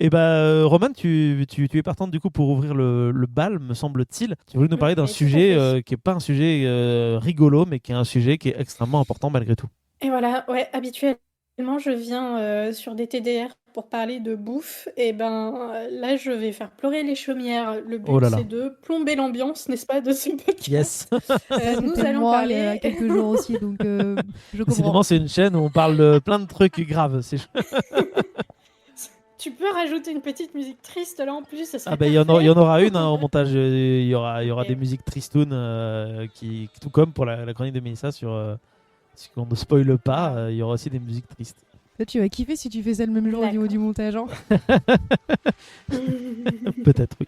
Et Roman, tu es partante du coup pour ouvrir le bal, me semble-t-il. Tu voulais nous parler d'un Oui, tout à sujet fait. qui est pas un sujet rigolo, mais qui est un sujet qui est extrêmement important malgré tout. Et voilà, ouais, habituellement, je viens sur des TDR pour parler de bouffe. Et là, je vais faire pleurer les chaumières. Le Oh but, là c'est là. de plomber l'ambiance, n'est-ce pas, de ce Yes. podcast. Ça, Nous c'était allons moi il y a parler. quelques jours aussi, donc je comprends. Décidément, c'est une chaîne où on parle de plein de trucs graves. Tu peux rajouter une petite musique triste là en plus, ça Ah serait ben il y parfait. en aura une hein, au montage. Il y aura des Ok. musiques tristounes qui, tout comme pour la chronique de Mélissa si on ne spoile pas, Ah, il y aura aussi des musiques tristes. Toi, tu vas kiffer si tu fais ça le même jour au niveau du d'accord. montage. Hein. Peut-être oui.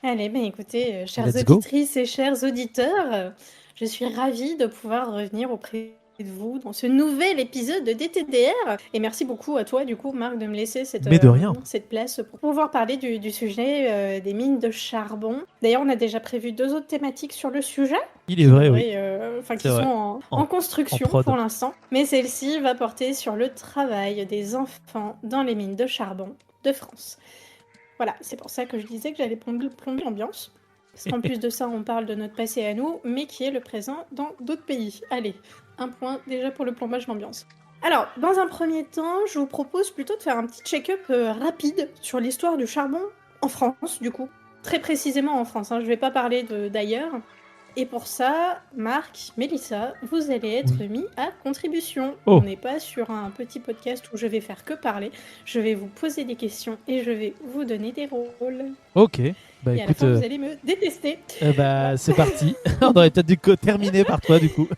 Allez, écoutez, chères Let's go. auditrices et chers auditeurs, je suis ravie de pouvoir revenir auprès de vous dans ce nouvel épisode de DTDR. Et merci beaucoup à toi, du coup, Marc, de me laisser Mais de rien. cette place pour pouvoir parler du sujet des mines de charbon. D'ailleurs, on a déjà prévu 2 autres thématiques sur le sujet, Il est vrai, oui. C'est qui vrai. sont en En, en construction prod. pour l'instant. Mais celle-ci va porter sur le travail des enfants dans les mines de charbon de France. Voilà, c'est pour ça que je disais que j'allais plomber l'ambiance. Parce qu'en plus de ça, on parle de notre passé à nous, mais qui est le présent dans d'autres pays. Allez, un point déjà pour le plombage d'ambiance. Alors, dans un premier temps, je vous propose plutôt de faire un petit check-up rapide sur l'histoire du charbon en France, du coup. Très précisément en France, hein, je ne vais pas parler d'ailleurs. Et pour ça, Marc, Mélissa, vous allez être Oui. mis à contribution. Oh. On n'est pas sur un petit podcast où je vais faire que parler. Je vais vous poser des questions et je vais vous donner des rôles. Ok. Bah Et à la écoute, fin, vous allez me détester. Voilà. c'est parti. On aurait peut-être dû terminer par toi du coup.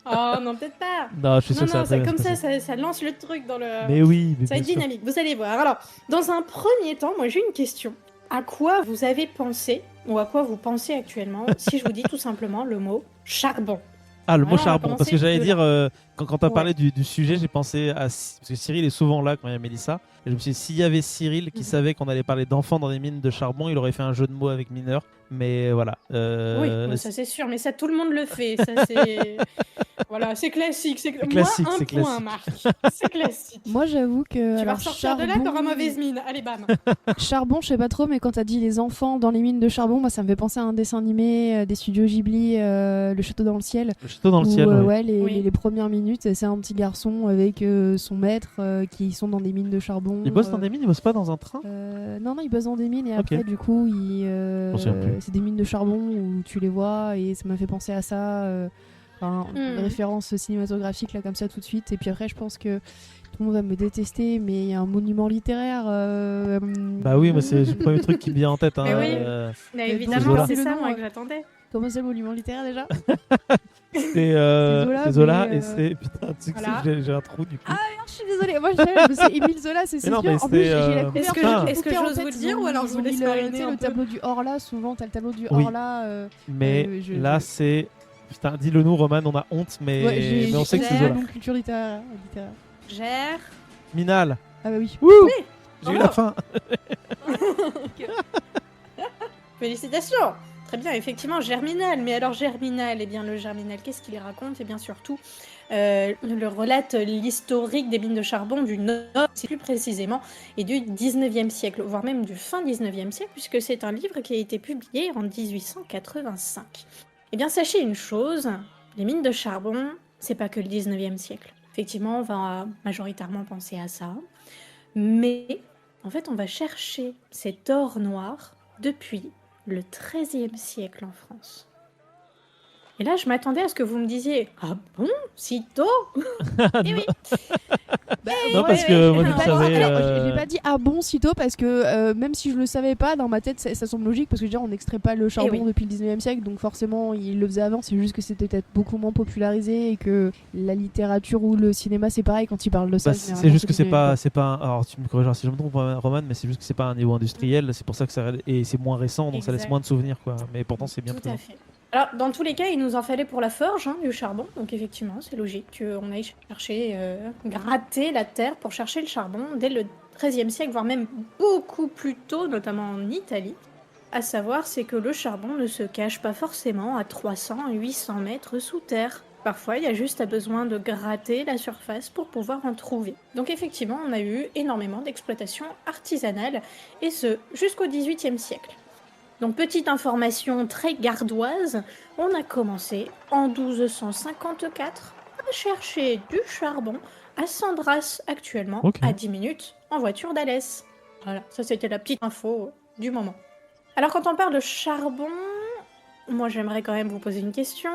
Oh non, peut-être pas. Non, je suis sûr Non, que ça va non, très bien se comme ça, passer. ça lance le truc dans le... Mais oui, mais Ça va bien être sûr. dynamique, vous allez voir. Alors, dans un premier temps, moi j'ai une question. À quoi vous avez pensé, ou à quoi vous pensez actuellement, si je vous dis tout simplement le mot charbon? Ah, le mot Voilà, on va charbon. Parce que commencer j'allais de dire, là. quand tu as Ouais. parlé du sujet, j'ai pensé à. Parce que Cyril est souvent là quand il y a Mélissa. Et je me suis dit, s'il y avait Cyril qui Mhm. savait qu'on allait parler d'enfants dans des mines de charbon, il aurait fait un jeu de mots avec mineurs. Mais voilà. Oui, bon, ça c'est sûr, mais ça tout le monde le fait. Ça c'est... Voilà, c'est classique. C'est Moi, classique, un c'est point, classique. Marc. C'est classique. Moi, j'avoue que Tu vas alors ressortir de là, t'auras mauvaise mine. Allez, bam. charbon, je sais pas trop, mais quand t'as dit les enfants dans les mines de charbon, moi, ça me fait penser à un dessin animé des studios Ghibli, Le Château dans le ciel. Le château dans le Où, ciel, ouais. ouais, Oui. les premières minutes, c'est un petit garçon avec son maître qui sont dans des mines de charbon. Il bosse dans des mines, il bosse pas dans un train. Non, il bosse dans des mines et Ok. après, du coup, m'en souviens plus. c'est des mines de charbon où tu les vois et ça m'a fait penser à ça. Une référence cinématographique là comme ça tout de suite. Et puis après, je pense que tout le monde va me détester, mais il y a un monument littéraire. Bah oui, moi c'est le premier truc qui me vient en tête. Hein, Mais oui. Zola. Évidemment, c'est Le ça, nom, moi, que j'attendais. Comment c'est le monument littéraire déjà? C'est Zola, Zola mais, et c'est. Putain, tu sais que Voilà. j'ai un trou du coup. Ah merde, je suis désolée. Moi, c'est Émile Zola, c'est Mais non, sûr. mais En plus, c'est, j'ai la Est-ce couverture que, du est-ce que bouquin en j'ose tête. vous le dire ou alors je vous Ils ont laisse mis mariner le un peu? tableau du Horla. Souvent, t'as le tableau du Oui. Horla. Mais là, c'est. Putain, dis-le nous, Roman, on a honte, mais, Ouais, j'ai on sait que c'est Zola. Zola. une culture littéraire. Gère. Minal. Ah bah oui. Wouh Oui. J'ai eu Bravo. la fin. Félicitations. Très bien, effectivement, Germinal. Mais alors Germinal, eh bien le Germinal, qu'est-ce qu'il raconte? Eh bien surtout, le relate l'historique des mines de charbon du Nord, c'est plus précisément, et du 19e siècle, voire même du fin 19e siècle, puisque c'est un livre qui a été publié en 1885. Eh bien sachez une chose, les mines de charbon, c'est pas que le 19e siècle. Effectivement, on va majoritairement penser à ça, mais en fait, on va chercher cet or noir depuis le XIIIe siècle en France. Et là, je m'attendais à ce que vous me disiez « Ah bon, si tôt ?» Eh oui. Non, parce que moi, je le savais. J'ai pas dit ah bon sitôt parce que même si je le savais pas, dans ma tête ça semble logique parce que déjà on n'extrait pas le charbon oui. depuis le 19e siècle donc forcément il le faisait avant, c'est juste que c'était peut-être beaucoup moins popularisé et que la littérature ou le cinéma c'est pareil quand ils parlent de ça. Bah, c'est juste que c'est pas alors tu me corrigeras si je me trompe, Roman, mais c'est juste que c'est pas un niveau industriel, c'est pour ça que et c'est moins récent, donc ça laisse Exact. moins de souvenirs, quoi. Mais pourtant c'est bien Tout présent. à fait. Alors, dans tous les cas, il nous en fallait pour la forge du charbon. Donc, effectivement, c'est logique qu'on aille chercher, gratter la terre pour chercher le charbon dès le XIIIe siècle, voire même beaucoup plus tôt, notamment en Italie. À savoir, c'est que le charbon ne se cache pas forcément à 300 à 800 mètres sous terre. Parfois, il y a juste besoin de gratter la surface pour pouvoir en trouver. Donc effectivement, on a eu énormément d'exploitations artisanales, et ce, jusqu'au XVIIIe siècle. Donc petite information très gardoise, on a commencé en 1254 à chercher du charbon à Sandras actuellement, Ok. à 10 minutes en voiture d'Alès. Voilà, ça c'était la petite info du moment. Alors quand on parle de charbon, moi j'aimerais quand même vous poser une question.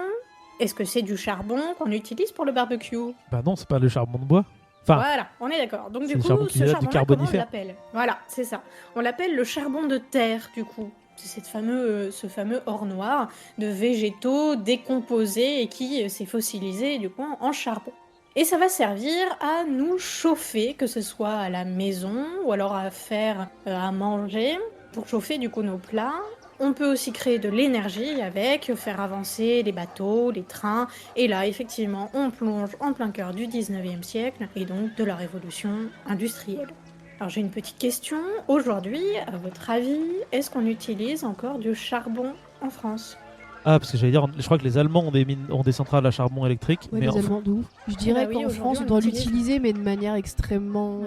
Est-ce que c'est du charbon qu'on utilise pour le barbecue? Bah non, c'est pas le charbon de bois. Enfin, Voilà, on est d'accord. Donc c'est du le coup, charbon qui ce vient du charbon-là, comment on carbonifère. l'appelle? Voilà, c'est ça. On l'appelle le charbon de terre, du coup. C'est ce fameux or noir de végétaux décomposés et qui s'est fossilisé, du coup, en charbon. Et ça va servir à nous chauffer, que ce soit à la maison ou alors à faire à manger, pour chauffer, du coup, nos plats. On peut aussi créer de l'énergie avec, faire avancer les bateaux, les trains. Et là, effectivement, on plonge en plein cœur du 19e siècle et donc de la révolution industrielle. Alors j'ai une petite question. Aujourd'hui, à votre avis, est-ce qu'on utilise encore du charbon en France? Ah, parce que j'allais dire, je crois que les Allemands ont des centrales à charbon électrique. Ouais, mais les en- Allemands d'où? Je dirais bah oui, qu'en aujourd'hui, France, on on doit l'utilise. l'utiliser, mais de manière extrêmement.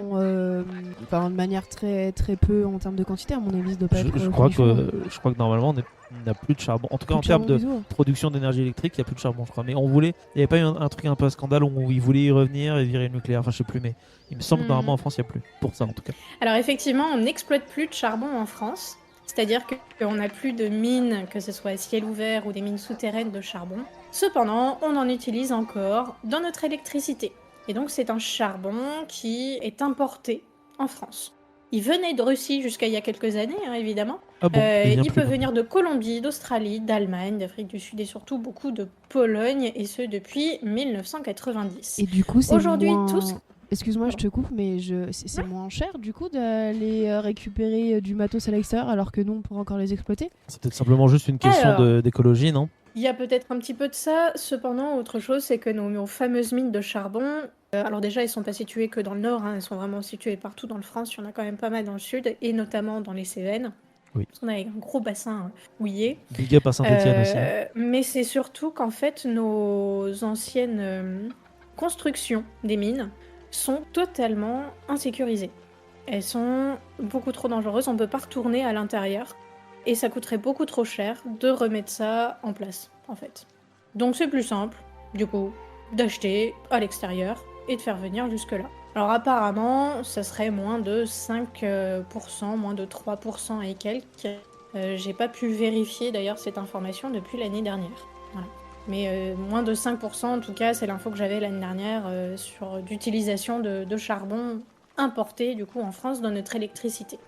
Enfin, de manière très, très peu en termes de quantité. À mon avis, ça doit pas être. je crois folichon, je crois que normalement, on n'a plus de charbon. En tout cas, Plus en de termes charbon de du tout. production d'énergie électrique, il n'y a plus de charbon, je crois. Mais il n'y avait pas eu un truc un peu scandale où ils voulaient y revenir et virer le nucléaire. Enfin, je sais plus, mais il me semble que normalement en France, il n'y a plus. Pour ça, en tout cas. Alors effectivement, on n'exploite plus de charbon en France. C'est-à-dire qu'on n'a plus de mines, que ce soit à ciel ouvert ou des mines souterraines de charbon. Cependant, on en utilise encore dans notre électricité. Et donc c'est un charbon qui est importé en France. Il venait de Russie jusqu'à il y a quelques années, hein, évidemment. Ah bon, il vient Il plus, peut donc. venir de Colombie, d'Australie, d'Allemagne, d'Afrique du Sud et surtout beaucoup de Pologne, et ce depuis 1990. Et du coup, c'est Aujourd'hui, moins. tous... Excuse-moi, je te coupe, mais c'est moins cher du coup d'aller récupérer du matos à l'extérieur alors que nous on pourrait encore les exploiter. C'est peut-être simplement juste une question Alors, d'écologie, non? il y a peut-être un petit peu de ça. Cependant, autre chose, c'est que nos fameuses mines de charbon, alors déjà, elles sont pas situées que dans le nord, hein, elles sont vraiment situées partout dans le France. Il y en a quand même pas mal dans le sud, et notamment dans les Cévennes. Oui. Parce qu'on a un gros bassin houillé. Big up à Saint-Etienne aussi. Mais c'est surtout qu'en fait, nos anciennes constructions des mines sont totalement insécurisées. Elles sont beaucoup trop dangereuses, on ne peut pas retourner à l'intérieur. Et ça coûterait beaucoup trop cher de remettre ça en place, en fait. Donc c'est plus simple, du coup, d'acheter à l'extérieur et de faire venir jusque-là. Alors apparemment, ça serait moins de 5%, moins de 3% et quelques. J'ai pas pu vérifier d'ailleurs cette information depuis l'année dernière. Voilà. Mais moins de 5%, en tout cas, c'est l'info que j'avais l'année dernière sur d'utilisation de charbon importé du coup en France dans notre électricité.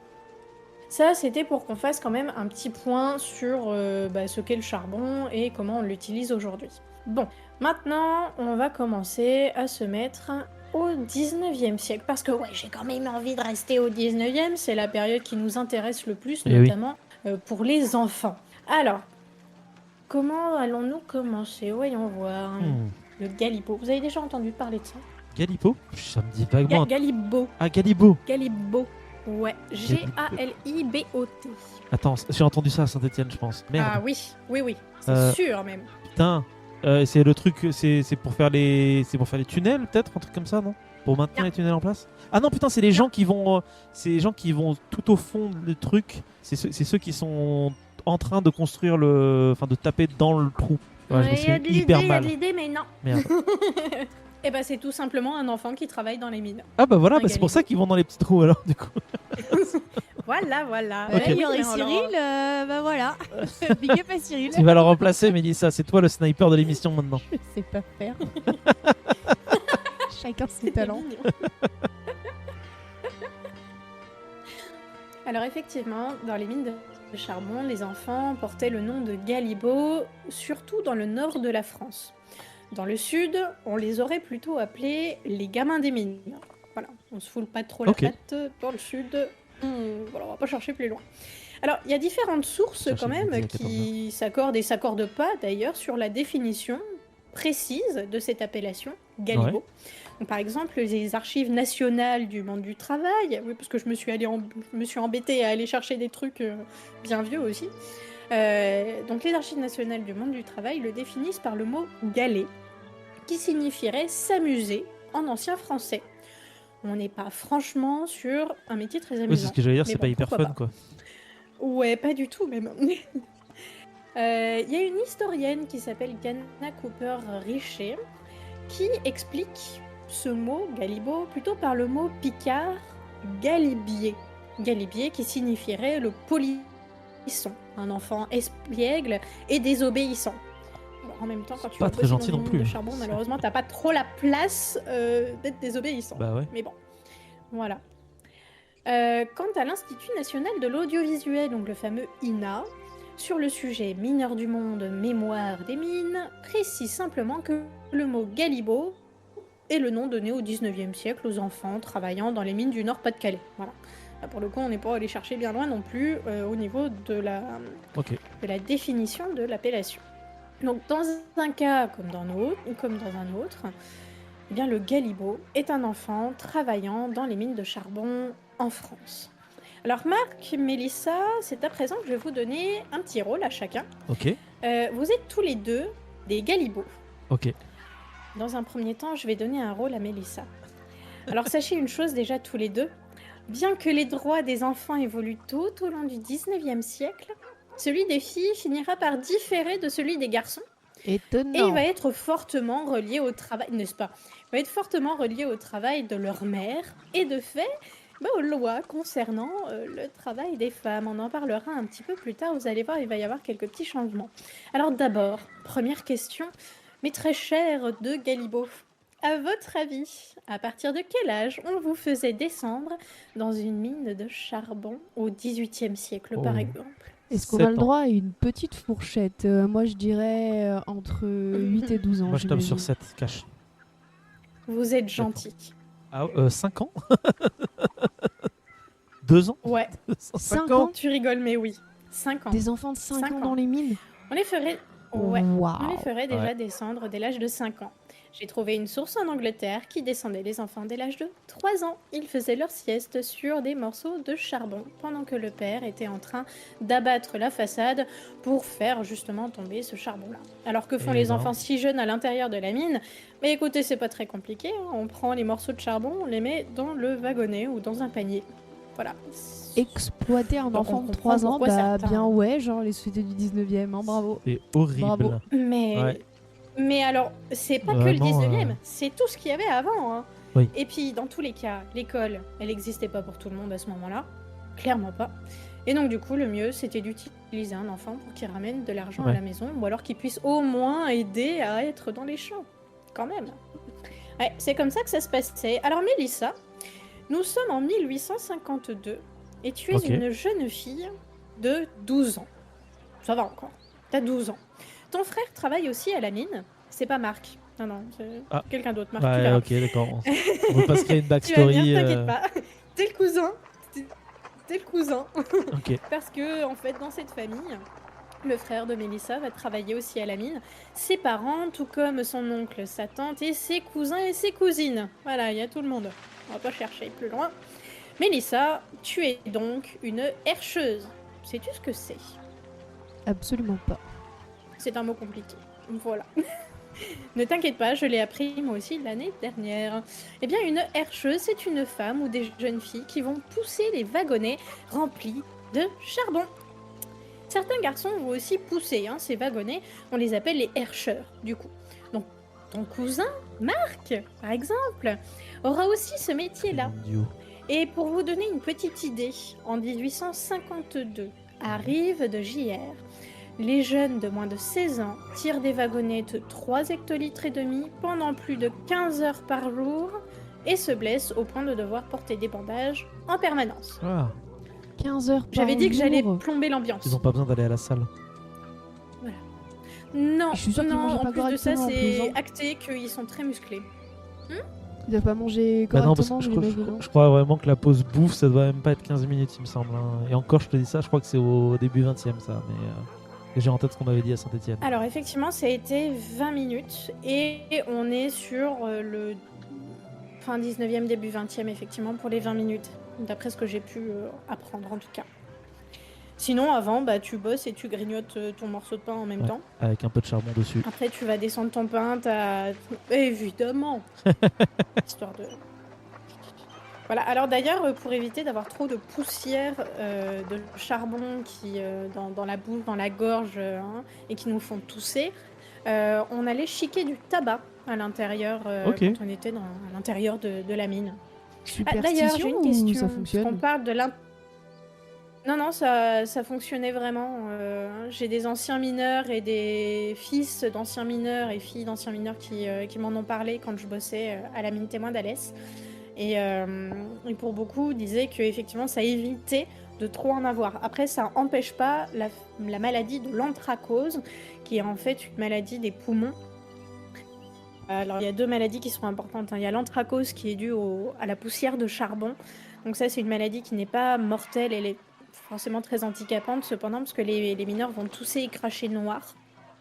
Ça, c'était pour qu'on fasse quand même un petit point sur ce qu'est le charbon et comment on l'utilise aujourd'hui. Bon, maintenant, on va commencer à se mettre au 19e siècle. Parce que ouais, j'ai quand même envie de rester au 19e, c'est la période qui nous intéresse le plus, Eh oui. notamment pour les enfants. Alors, comment allons-nous commencer? Voyons voir. Le Galibo. Vous avez déjà entendu parler de ça? Galipo? Ça me dit vaguement. Galibo. Ah, Galibo. Galibo. Ouais, Galibot. Attends, j'ai entendu ça à Saint-Etienne, je pense. Merde. Ah oui, c'est Euh, sûr même. Putain. C'est le truc, c'est pour faire les tunnels, peut-être, un truc comme ça, non? Pour maintenir Non. les tunnels en place? Ah non, putain, c'est les gens qui vont, tout au fond du truc. C'est ceux qui sont en train de construire enfin, de taper dans le trou. Ouais, je me Il y a souviens de hyper l'idée, mal. mais non. Merde. Et bah c'est tout simplement un enfant qui travaille dans les mines. Ah bah voilà, Un c'est pour Galibo. ça qu'ils vont dans les petits trous alors, du coup. Voilà. Ok. Il y aurait Oui, alors- Cyril, bah voilà. Big up à Cyril. Tu vas le remplacer, Mélissa. C'est toi le sniper de l'émission maintenant. Je sais pas faire. Chacun ses talents. mignon. Alors effectivement, dans les mines de charbon, les enfants portaient le nom de Galibo, surtout dans le nord de la France. Dans le sud, on les aurait plutôt appelés les gamins des mines. Voilà, on se foule pas trop Ok. la patte. Dans le sud, voilà, on va pas chercher plus loin. Alors, il y a différentes sources Chercher quand le midi à même 14 qui s'accordent et s'accordent pas d'ailleurs sur la définition précise de cette appellation, Galibo. Donc, par exemple, les archives nationales du monde du travail, oui, parce que je me suis embêtée à aller chercher des trucs bien vieux aussi. Donc, les archives nationales du monde du travail le définissent par le mot galet. qui signifierait s'amuser en ancien français. On n'est pas franchement sur un métier très amusant. Oui, c'est ce que j'allais dire, Mais c'est bon, pas hyper pourquoi fun, pas. quoi. Ouais, pas du tout même. Il y a une historienne qui s'appelle Ganna Cooper Richer qui explique ce mot galibot plutôt par le mot picard galibier. Galibier qui signifierait le polisson, un enfant espiègle et désobéissant. Bon, en même temps, quand tu Pas vas très bosser gentil dans non une plus. mine de charbon, malheureusement, t'as pas trop la place d'être désobéissant. Bah ouais. Mais bon, voilà. Quant à l'Institut national de l'audiovisuel, donc le fameux INA, sur le sujet mineurs du monde, mémoire des mines, précise simplement que le mot galibot est le nom donné au 19e siècle aux enfants travaillant dans les mines du Nord-Pas-de-Calais. Voilà. Là, pour le coup, on n'est pas allé chercher bien loin non plus au niveau de la définition de l'appellation. Donc, dans un cas comme dans un autre, eh bien, le galibot est un enfant travaillant dans les mines de charbon en France. Alors Marc, Mélissa, c'est à présent que je vais vous donner un petit rôle à chacun. Ok. Vous êtes tous les deux des galibots. Ok. Dans un premier temps, je vais donner un rôle à Mélissa. Alors sachez une chose déjà tous les deux, bien que les droits des enfants évoluent tout au long du 19e siècle, celui des filles finira par différer de celui des garçons. Étonnant. Et il va être fortement relié au travail, n'est-ce pas? Il va être fortement relié au travail de leur mère et de fait aux lois concernant le travail des femmes. On en parlera un petit peu plus tard, vous allez voir, il va y avoir quelques petits changements. Alors d'abord, première question, mes très chers deux galibots, à votre avis, à partir de quel âge on vous faisait descendre dans une mine de charbon au XVIIIe siècle par exemple? Est-ce qu'on a 7 le ans. droit à une petite fourchette? Moi, je dirais entre 8 et 12 ans. Moi, je tombe sur j'imagine. 7, cash. Vous êtes gentils. Ah, 5 ans 2 ans Ouais, 5 ans? tu rigoles mais oui, 5 ans. Des enfants de 5 5 ans ans. dans les mines? On les ferait... Ouais. Waouh. On les ferait déjà Ouais. descendre dès l'âge de 5 ans. J'ai trouvé une source en Angleterre qui descendait les enfants dès l'âge de 3 ans. Ils faisaient leur sieste sur des morceaux de charbon pendant que le père était en train d'abattre la façade pour faire justement tomber ce charbon-là. Alors que font Eh les ben. enfants si jeunes à l'intérieur de la mine? Mais écoutez, c'est pas très compliqué, hein. On prend les morceaux de charbon, on les met dans le wagonnet ou dans un panier. Voilà. Exploiter un Donc, enfant on de comprend 3 ans, pourquoi bah certains- bien ouais, genre les sociétés du 19e, hein, bravo. C'est horrible. Bravo. Mais, Ouais. mais alors, c'est pas Vraiment, que le 19e, c'est tout ce qu'il y avait avant, hein. Oui. Et puis, dans tous les cas, l'école, elle n'existait pas pour tout le monde à ce moment-là. Clairement pas. Et donc, du coup, le mieux, c'était d'utiliser un enfant pour qu'il ramène de l'argent à Ouais. la maison, ou alors qu'il puisse au moins aider à être dans les champs. Quand même. Ouais, c'est comme ça que ça se passait. Alors, Mélissa, nous sommes en 1852, et tu es Ok. une jeune fille de 12 ans. Ça va encore. T'as 12 ans. Ton frère travaille aussi à la mine. C'est pas Marc. Non, c'est Ah. quelqu'un d'autre. Marc, tu Ouais, verras. ok, d'accord. On veut pas se créer une Tu vas backstory. venir, t'inquiète pas. T'es le cousin. T'es le cousin. Ok. Parce que, en fait, dans cette famille, le frère de Mélissa va travailler aussi à la mine. Ses parents, tout comme son oncle, sa tante et ses cousins et ses cousines. Voilà, il y a tout le monde. On va pas chercher plus loin. Mélissa, tu es donc une herscheuse. Sais-tu ce que c'est? Absolument pas. C'est un mot compliqué. Voilà. Ne t'inquiète pas, je l'ai appris moi aussi l'année dernière. Eh bien, une herscheuse, c'est une femme ou des jeunes filles qui vont pousser les wagonnets remplis de charbon. Certains garçons vont aussi pousser ces wagonnets, on les appelle les herscheurs, du coup. Donc, ton cousin, Marc, par exemple, aura aussi ce métier-là. Mon Dieu. Et pour vous donner une petite idée, en 1852, arrive de JR. Les jeunes de moins de 16 ans tirent des wagonnets de 3 hectolitres et demi pendant plus de 15 heures par jour et se blessent au point de devoir porter des bandages en permanence. Ah, 15 heures par J'avais dit que j'allais jour. plomber l'ambiance. ils n'ont pas besoin d'aller à la salle. Non, Je suis sûre qu'ils non, mangent pas en plus de ça, correctement, en c'est plus, hein. acté qu'ils sont très musclés. Ils doivent pas manger Bah non, parce correctement, que j'imagine, non je crois vraiment que la pause bouffe, ça doit même pas être 15 minutes, il me semble. Hein. Et encore, je te dis ça, je crois que c'est au début 20e, ça. Mais j'ai en tête ce qu'on m'avait dit à Saint-Etienne. Alors effectivement, ça a été 20 minutes et on est sur le fin 19e, début 20e, effectivement, pour les 20 minutes, d'après ce que j'ai pu apprendre en tout cas. Sinon, avant, bah, tu bosses et tu grignotes ton morceau de pain en même Ouais. temps. Avec un peu de charbon dessus. Après, tu vas descendre ton pain, évidemment. Histoire de... Voilà, alors d'ailleurs, pour éviter d'avoir trop de poussière de charbon qui, dans la bouche, dans la gorge, et qui nous font tousser, on allait chiquer du tabac à l'intérieur Ok. quand on était à l'intérieur de la mine. D'ailleurs, j'ai Superstition une ou question. ça Parce qu'on fonctionne? parle de Non, non, ça fonctionnait vraiment. J'ai des anciens mineurs et des fils d'anciens mineurs et filles d'anciens mineurs qui m'en ont parlé quand je bossais à la mine témoin d'Alès. Et pour beaucoup, disaient qu'effectivement, ça évitait de trop en avoir. Après, ça n'empêche pas la maladie de l'anthracose, qui est en fait une maladie des poumons. Alors, il y a 2 maladies qui sont importantes, hein. Il y a l'anthracose qui est due à la poussière de charbon. Donc ça, c'est une maladie qui n'est pas mortelle, elle est forcément très handicapante, cependant, parce que les mineurs vont tousser et cracher noir.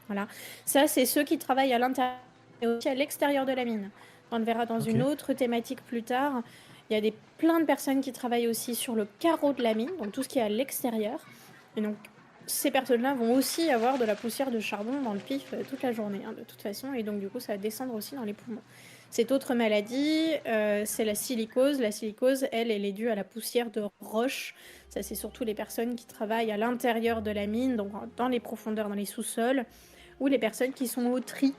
Voilà. Ça, c'est ceux qui travaillent à l'intérieur et aussi à l'extérieur de la mine. On le verra dans Ok. une autre thématique plus tard. Il y a plein de personnes qui travaillent aussi sur le carreau de la mine, donc tout ce qui est à l'extérieur. Et donc, ces personnes-là vont aussi avoir de la poussière de charbon dans le pif toute la journée, hein, de toute façon. Et donc, du coup, ça va descendre aussi dans les poumons. Cette autre maladie, c'est la silicose. La silicose, elle est due à la poussière de roche. Ça, c'est surtout les personnes qui travaillent à l'intérieur de la mine, donc dans les profondeurs, dans les sous-sols, ou les personnes qui sont au tri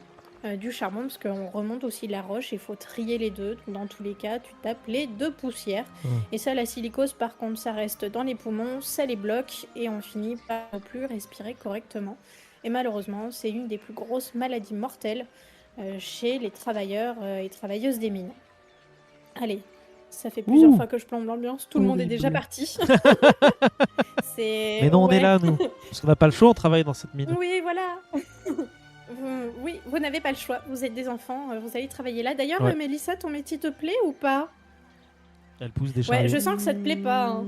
du charbon, parce qu'on remonte aussi la roche, il faut trier les deux. Donc, dans tous les cas, tu tapes les 2 poussières. Et ça, la silicose, par contre, ça reste dans les poumons, ça les bloque, et on finit par ne plus respirer correctement. Et malheureusement, c'est une des plus grosses maladies mortelles chez les travailleurs et travailleuses des mines. Allez, ça fait plusieurs fois que je plombe l'ambiance, tout le monde est déjà Horrible. parti. Mais non, on est là, nous. Parce qu'on n'a pas le choix, on travaille dans cette mine. Oui, voilà. Vous n'avez pas le choix, vous êtes des enfants, vous allez travailler là. D'ailleurs, Ouais. Mélissa, ton métier te plaît ou pas? Elle pousse des Ouais, chariots. je sens que ça te plaît pas, hein.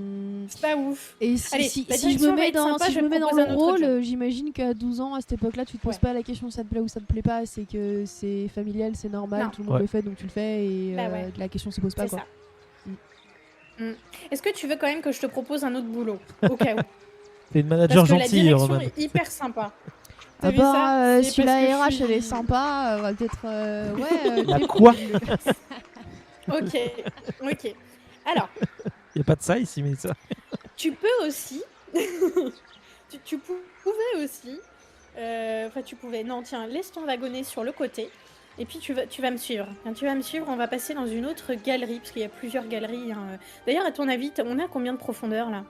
C'est pas ouf. Et Allez, si la je direction me va mets être dans, sympa, si je je me vais mets dans proposer le un autre rôle, job. j'imagine qu'à 12 ans, à cette époque-là, tu te poses Ouais. pas la question ça te plaît ou ça te plaît pas, c'est que c'est familial, c'est normal, Non. tout le monde Ouais. le fait donc tu le fais et Bah ouais. la question se pose pas C'est quoi. ça. Est-ce que tu veux quand même que je te propose un autre boulot au cas où? T'es une manager Parce que la gentille, direction Roman. est hyper sympa. T'as Ah vu ça? bah, C'est si parce la que RH je suis- elle est sympa, on va peut-être La clé quoi? Ok, ok. Alors, Y a pas de ça ici, mais ça. tu peux aussi... tu pouvais aussi... Enfin, tu pouvais... Non, tiens, laisse ton wagonnet sur le côté. Et puis, tu vas me suivre. Quand tu vas me suivre, on va passer dans une autre galerie, parce qu'il y a plusieurs galeries, hein. D'ailleurs, à ton avis, on est à combien de profondeur, là?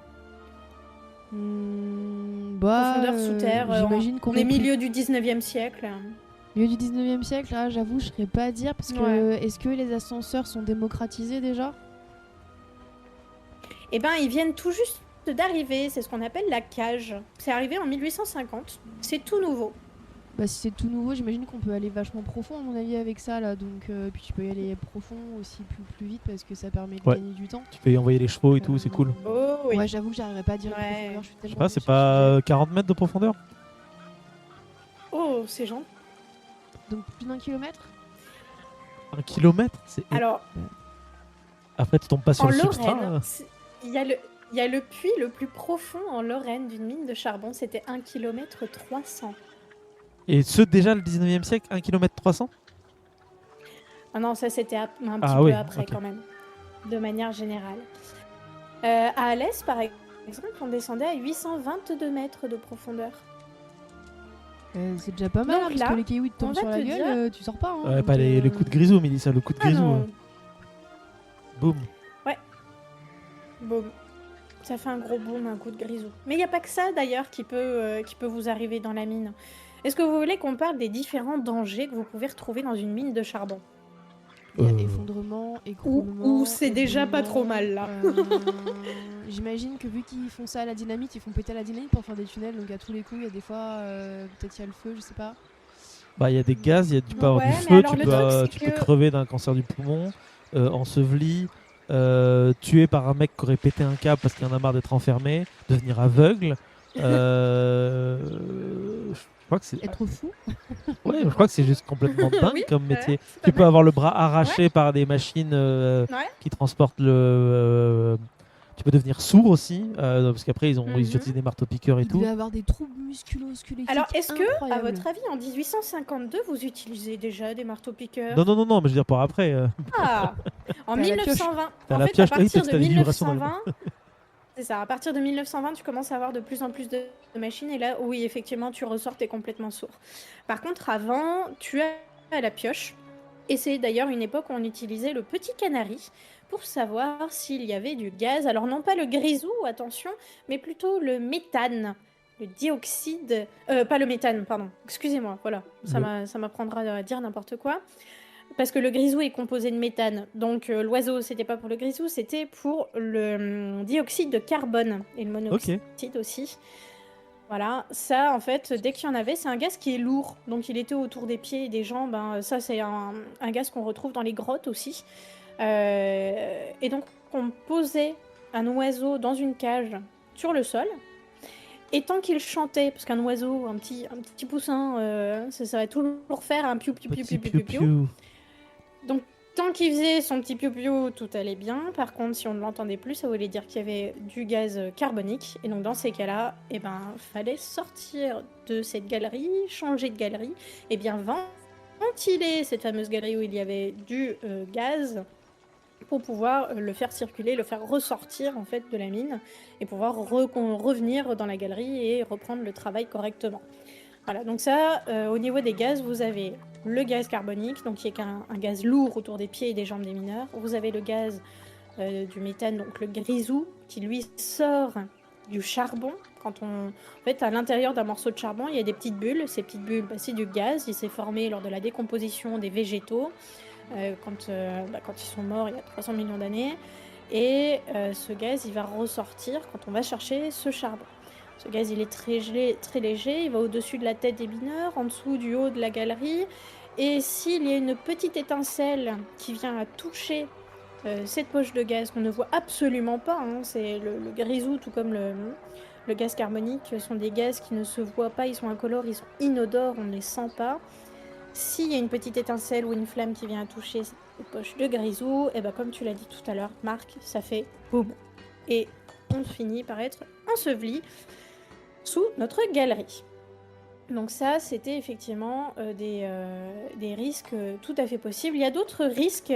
Profondeur sous terre, j'imagine qu'on on est est milieu du 19e siècle. milieu du 19e siècle, là j'avoue je serais pas à dire parce que Ouais. est-ce que les ascenseurs sont démocratisés déjà? Eh ben, ils viennent tout juste d'arriver, c'est ce qu'on appelle la cage. C'est arrivé en 1850, c'est tout nouveau. Bah si c'est tout nouveau, j'imagine qu'on peut aller vachement profond à mon avis avec ça là, donc puis tu peux y aller profond aussi plus vite parce que ça permet de Ouais. gagner du temps. Tu peux y envoyer les chevaux et tout, c'est cool. Oh oui. Ouais, j'avoue que j'arriverais pas à dire Ouais. la profondeur, je suis Je tellement sais pas, nulle c'est sur le pas sujet. 40 mètres de profondeur? Oh, c'est gentil. Donc plus d'1 kilomètre? 1 kilomètre? Alors, Après, tu tombes pas sur en le substrat. Lorraine, il y a le puits le plus profond en Lorraine d'une mine de charbon, c'était 1 km 300. Et ce, déjà, le 19e siècle, 1 km 300? Ah non, ça c'était un petit Ah peu oui, après ok. quand même, de manière générale. À Alès, par exemple, on descendait à 822 mètres de profondeur. C'est déjà pas mal Donc hein, parce là, que les cailloux ils te on tombent va sur la te gueule, dire- tu sors pas hein, Ouais, donc, pas les coups de grisou, Mélissa, le coup de Ah grisou. non, Boum. boum. Ça fait un gros boom, un coup de grisou. Mais il n'y a pas que ça d'ailleurs qui peut vous arriver dans la mine. Est-ce que vous voulez qu'on parle des différents dangers que vous pouvez retrouver dans une mine de charbon? Il y a Euh. effondrement, écroulement. ou c'est déjà pas trop éboulement, mal, là. J'imagine que vu qu'ils font ça à la dynamite, ils font péter la dynamite pour faire des tunnels, donc à tous les coups, il y a des fois, peut-être il y a le feu, je sais pas. Bah, il y a des gaz, tu peux avoir Ouais, du mais feu, alors, tu le peux, truc, c'est tu peux que- crever d'un cancer du poumon, enseveli, tué par un mec qui aurait pété un câble parce qu'il en a marre d'être enfermé, devenir aveugle. Je crois que c'est Être fou. ouais, je crois que c'est juste complètement dingue Oui, comme métier. ouais, c'est pas Tu peux mal. avoir le bras arraché par des machines Ouais. qui transportent Tu peux devenir sourd aussi, parce qu'après ils Mhm. utilisent des marteaux-piqueurs et Il tout. devait avoir des troubles musculo-squelettiques. Alors, est-ce que, à incroyables. votre avis, en 1852, vous utilisez déjà des marteaux-piqueurs? Non, mais je veux dire par après. Ah! En T'as la pioche. 1920. T'as En la fait, à pioche, oui, partir parce que de t'as des vibrations dans le 1920, c'est ça, à partir de 1920, tu commences à avoir de plus en plus de machines et là, oui, effectivement, tu ressors, t'es complètement sourd. Par contre, avant, tu as la pioche et c'est d'ailleurs une époque où on utilisait le petit canari pour savoir s'il y avait du gaz. Alors non pas le grisou, attention, mais plutôt le méthane, le dioxyde, pas le méthane, pardon. Excusez-moi, voilà, ça m'apprendra à dire n'importe quoi. Parce que le grisou est composé de méthane. Donc l'oiseau, c'était pas pour le grisou, c'était pour le dioxyde de carbone et le monoxyde aussi. Voilà, ça en fait, dès qu'il y en avait, c'est un gaz qui est lourd. Donc il était autour des pieds et des jambes. Ça, c'est un gaz qu'on retrouve dans les grottes aussi. Et donc on posait un oiseau dans une cage sur le sol. Et tant qu'il chantait, parce qu'un oiseau, un petit poussin, ça va toujours faire un piou piou piou Petit piou piou piou. piou-piou. Donc, tant qu'il faisait son petit piou-piou, tout allait bien. Par contre, si on ne l'entendait plus, ça voulait dire qu'il y avait du gaz carbonique. Et donc, dans ces cas-là, fallait sortir de cette galerie, changer de galerie, et bien ventiler cette fameuse galerie où il y avait du gaz pour pouvoir le faire circuler, le faire ressortir en fait de la mine et pouvoir revenir dans la galerie et reprendre le travail correctement. Voilà, donc ça, au niveau des gaz, vous avez le gaz carbonique, donc qui est un gaz lourd autour des pieds et des jambes des mineurs. Vous avez le gaz du méthane, donc le grisou, qui lui sort du charbon. En fait, à l'intérieur d'un morceau de charbon, il y a des petites bulles. Ces petites bulles, c'est du gaz. Il s'est formé lors de la décomposition des végétaux, quand ils sont morts il y a 300 millions d'années. Et ce gaz, il va ressortir quand on va chercher ce charbon. Ce gaz, il est très léger, il va au-dessus de la tête des mineurs, en dessous du haut de la galerie. Et s'il y a une petite étincelle qui vient à toucher cette poche de gaz qu'on ne voit absolument pas, c'est le grisou, tout comme le gaz carbonique, sont des gaz qui ne se voient pas, ils sont incolores, ils sont inodores, on ne les sent pas. S'il y a une petite étincelle ou une flamme qui vient à toucher cette poche de grisou, et comme tu l'as dit tout à l'heure, Marc, ça fait boum. Et on finit par être enseveli sous notre galerie. Donc ça, c'était effectivement des risques tout à fait possibles. Il y a d'autres risques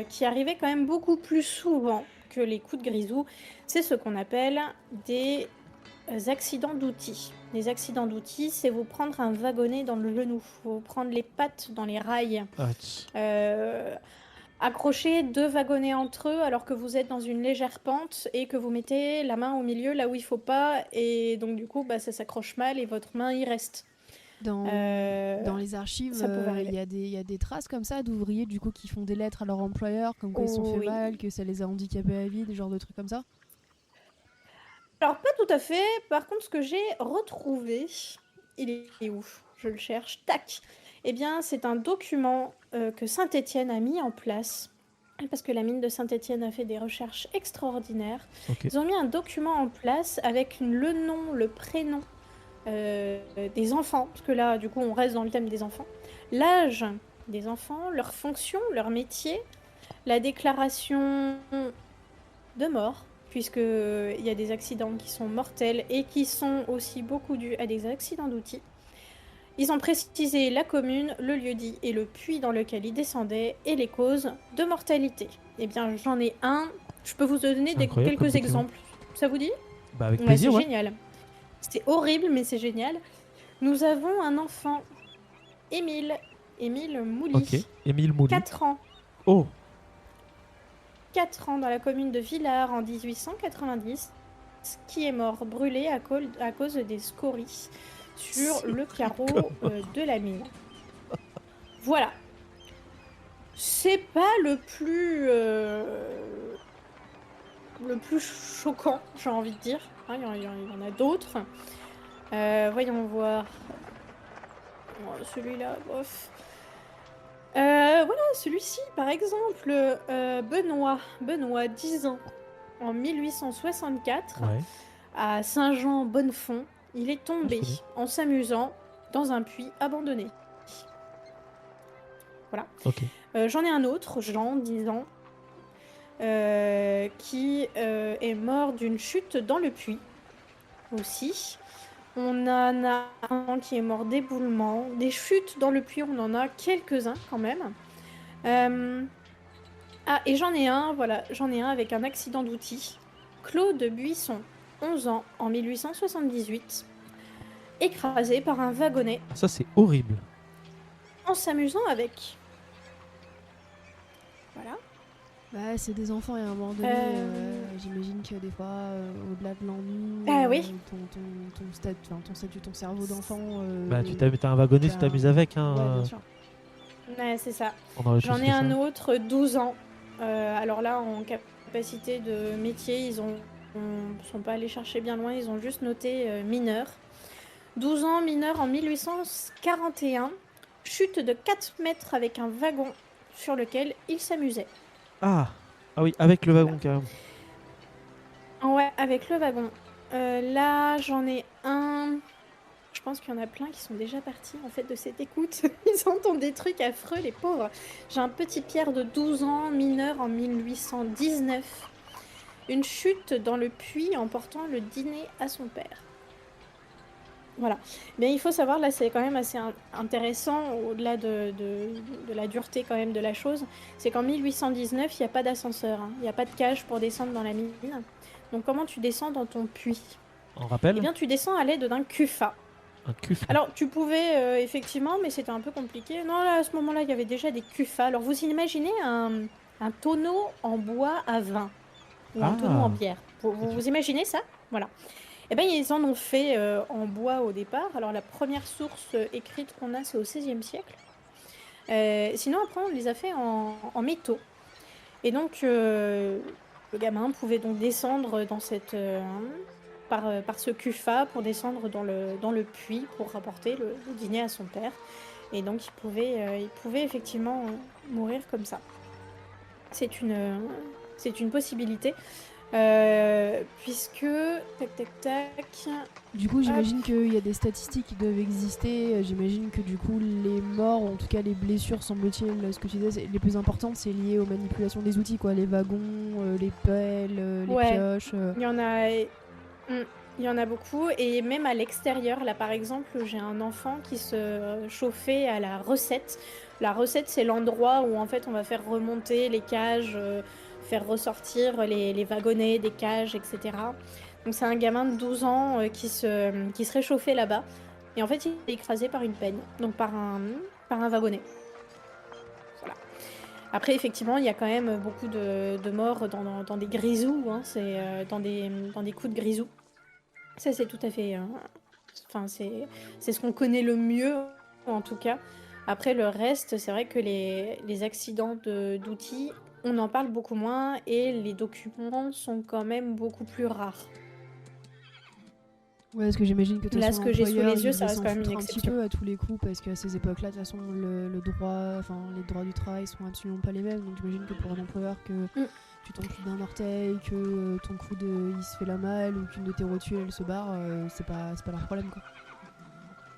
qui arrivaient quand même beaucoup plus souvent que les coups de grisou. C'est ce qu'on appelle des accidents d'outils. Les accidents d'outils, c'est vous prendre un wagonnet dans le genou, vous prendre les pattes dans les rails. Accrocher 2 wagonnets entre eux alors que vous êtes dans une légère pente et que vous mettez la main au milieu là où il faut pas et donc du coup ça s'accroche mal et votre main y reste. Dans les archives, il y a des traces comme ça d'ouvriers du coup qui font des lettres à leur employeur comme quoi ils se sont fait mal, que ça les a handicapés à vie, des genres de trucs comme ça. Alors pas tout à fait, par contre ce que j'ai retrouvé, il est où? Je le cherche, tac. Eh bien c'est un document que Saint-Étienne a mis en place, parce que la mine de Saint-Étienne a fait des recherches extraordinaires. Okay. Ils ont mis un document en place avec le nom, le prénom des enfants, parce que là du coup on reste dans le thème des enfants, l'âge des enfants, leur fonction, leur métier, la déclaration de mort, puisqu'il y a des accidents qui sont mortels et qui sont aussi beaucoup dus à des accidents d'outils. Ils ont précisé la commune, le lieu-dit et le puits dans lequel ils descendaient et les causes de mortalité. Eh bien, j'en ai un. Je peux vous donner quelques exemples. Ça vous dit? Avec plaisir, c'est génial. C'est horrible, mais c'est génial. Nous avons un enfant, Émile Mouly. Ok, Émile Mouly. 4 ans. Oh. 4 ans dans la commune de Villars en 1890, qui est mort brûlé à cause des scories sur le carreau de la mine. Voilà. C'est pas le plus choquant, j'ai envie de dire. Il y en a d'autres. Voyons voir. Celui-là, bof. Voilà, celui-ci, par exemple, Benoît, 10 ans, en 1864, à Saint-Jean-Bonnefond, il est tombé en s'amusant dans un puits abandonné. Voilà. Okay. J'en ai un autre, Jean, 10 ans, qui est mort d'une chute dans le puits aussi. On en a un qui est mort d'éboulement. Des chutes dans le puits, on en a quelques-uns quand même. Et j'en ai un avec un accident d'outil. Claude Buisson, 11 ans, en 1878, écrasé par un wagonnet Ça, c'est horrible. en s'amusant avec. Voilà. Bah, c'est des enfants et à un moment donné, j'imagine que des fois, au-delà de l'ennui, Oui. ton cerveau d'enfant. Bah, t'as un wagonnet, tu t'amuses avec. Hein, Ouais, bien sûr. Ouais, c'est ça. pendant les J'en choses ai comme un ça. autre, 12 ans. Alors là, en capacité de métier, ils sont pas allés chercher bien loin, ils ont juste noté mineur. 12 ans, mineur en 1841. Chute de 4 mètres avec un wagon sur lequel il s'amusait. Ah oui, avec le wagon carrément. Ouais, avec le wagon. Là, j'en ai un. Je pense qu'il y en a plein qui sont déjà partis en fait de cette écoute. Ils entendent des trucs affreux, les pauvres. J'ai un petit Pierre de 12 ans, mineur en 1819. Une chute dans le puits emportant le dîner à son père. Voilà. Mais il faut savoir, là, c'est quand même assez intéressant, au-delà de la dureté quand même de la chose, c'est qu'en 1819, il n'y a pas d'ascenseur, hein. Il n'y a pas de cage pour descendre dans la mine. Donc comment tu descends dans ton puits? On rappelle Eh bien, tu descends à l'aide d'un CUFA. un CUFA. Alors, tu pouvais, effectivement, mais c'était un peu compliqué. Non, là, à ce moment-là, il y avait déjà des CUFA. Alors, vous imaginez un tonneau en bois à vin, ou un tonneau en pierre. Vous imaginez ça? Voilà. Eh bien, ils en ont fait en bois au départ. Alors, la première source écrite qu'on a, c'est au XVIe siècle. Sinon, après, on les a fait en métaux. Et donc, le gamin pouvait donc descendre dans cette, par ce CUFA pour descendre dans le puits pour rapporter le dîner à son père. Et donc, il pouvait effectivement mourir comme ça. C'est une possibilité. Puisque tac. Du coup, j'imagine qu'il y a des statistiques qui doivent exister. J'imagine que du coup, les morts, ou en tout cas les blessures, semble-t-il, ce que tu disais, les plus importantes, c'est lié aux manipulations des outils, quoi. Les wagons, les pelles, les pioches. Il y en a beaucoup, et même à l'extérieur. Là, par exemple, j'ai un enfant qui se chauffait à la recette. La recette, c'est l'endroit où en fait on va faire remonter les cages, faire ressortir les wagonnets des cages, etc. Donc c'est un gamin de 12 ans qui se réchauffait là-bas. Et en fait, il est écrasé par une peigne, donc par un wagonnet. Voilà. Après, effectivement, il y a quand même beaucoup de morts dans des grisous, hein. C'est dans des coups de grisou. Ça, c'est tout à fait... c'est ce qu'on connaît le mieux, en tout cas. Après, le reste, c'est vrai que les accidents d'outils, on en parle beaucoup moins et les documents sont quand même beaucoup plus rares. Ouais, parce que j'imagine que là, ce que j'ai sous les yeux, ça reste quand même une exception. Un petit peu à tous les coups, parce qu'à ces époques-là, de toute façon, les droits du travail sont absolument pas les mêmes. Donc j'imagine que pour un employeur, que tu t'ampules d'un orteil, que ton coude il se fait la malle ou qu'une de tes rotules elle se barre, c'est pas leur problème, quoi.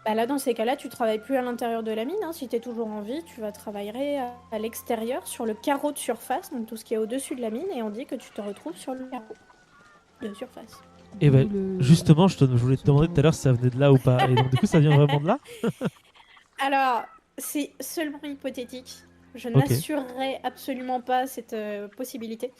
Bah là, dans ces cas-là, tu travailles plus à l'intérieur de la mine, hein. Si tu es toujours en vie, tu vas travailler à l'extérieur, sur le carreau de surface, donc tout ce qui est au-dessus de la mine, et on dit que tu te retrouves sur le carreau de surface. Et justement, je voulais te demander tout à l'heure si ça venait de là ou pas. Et donc, du coup, ça vient vraiment de là? Alors, c'est seulement hypothétique. Je n'assurerai absolument pas cette possibilité,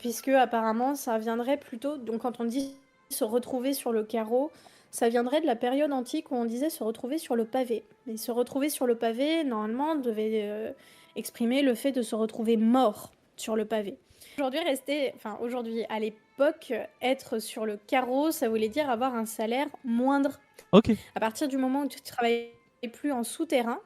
puisque apparemment, ça viendrait plutôt... Donc, quand on dit se retrouver sur le carreau, ça viendrait de la période antique où on disait se retrouver sur le pavé. Mais se retrouver sur le pavé, normalement, devait exprimer le fait de se retrouver mort sur le pavé. Aujourd'hui, à l'époque, être sur le carreau, ça voulait dire avoir un salaire moindre. Ok. À partir du moment où tu ne travaillais plus en souterrain,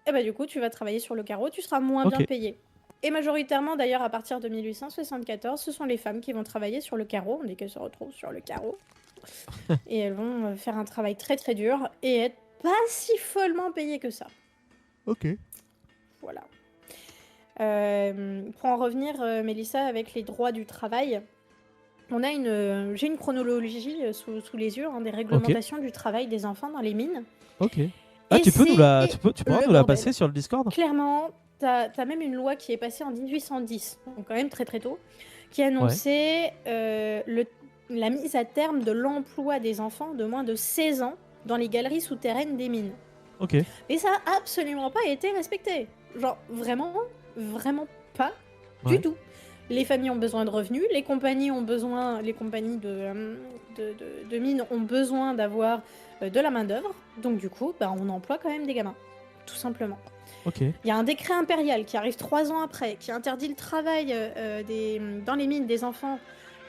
et bah, du coup, tu vas travailler sur le carreau, tu seras moins bien payé. Et majoritairement, d'ailleurs, à partir de 1874, ce sont les femmes qui vont travailler sur le carreau. On dit qu'elles se retrouvent sur le carreau. Et elles vont faire un travail très très dur et être pas si follement payées que ça. Ok. Voilà. Pour en revenir, Mélissa, avec les droits du travail, j'ai une chronologie sous les yeux, hein, des réglementations du travail des enfants dans les mines. Ok. Ah, tu pourras nous la passer sur le Discord? Clairement, t'as même une loi qui est passée en 1810, donc quand même très très tôt, qui annonçait la mise à terme de l'emploi des enfants de moins de 16 ans dans les galeries souterraines des mines. Ok. Et ça a absolument pas été respecté. Genre, vraiment pas Ouais. du tout. Les familles ont besoin de revenus, les compagnies de mines ont besoin d'avoir de la main-d'œuvre. Donc, du coup, on emploie quand même des gamins. Tout simplement. Ok. Il y a un décret impérial qui arrive 3 ans après, qui interdit le travail dans les mines des enfants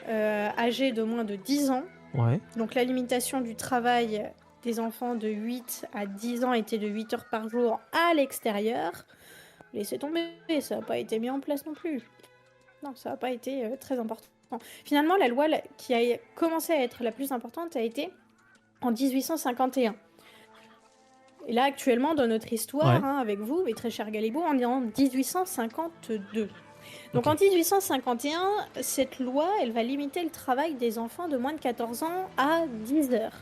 âgés de moins de 10 ans. Ouais. Donc la limitation du travail des enfants de 8 à 10 ans était de 8 heures par jour à l'extérieur. Laissez tomber, ça n'a pas été mis en place non plus. Non, ça n'a pas été très important. Finalement, la loi qui a commencé à être la plus importante a été en 1851. Et là, actuellement, dans notre histoire, avec vous, mes très chers Galibou, on est en 1852. Donc en 1851, cette loi, elle va limiter le travail des enfants de moins de 14 ans à 10 heures.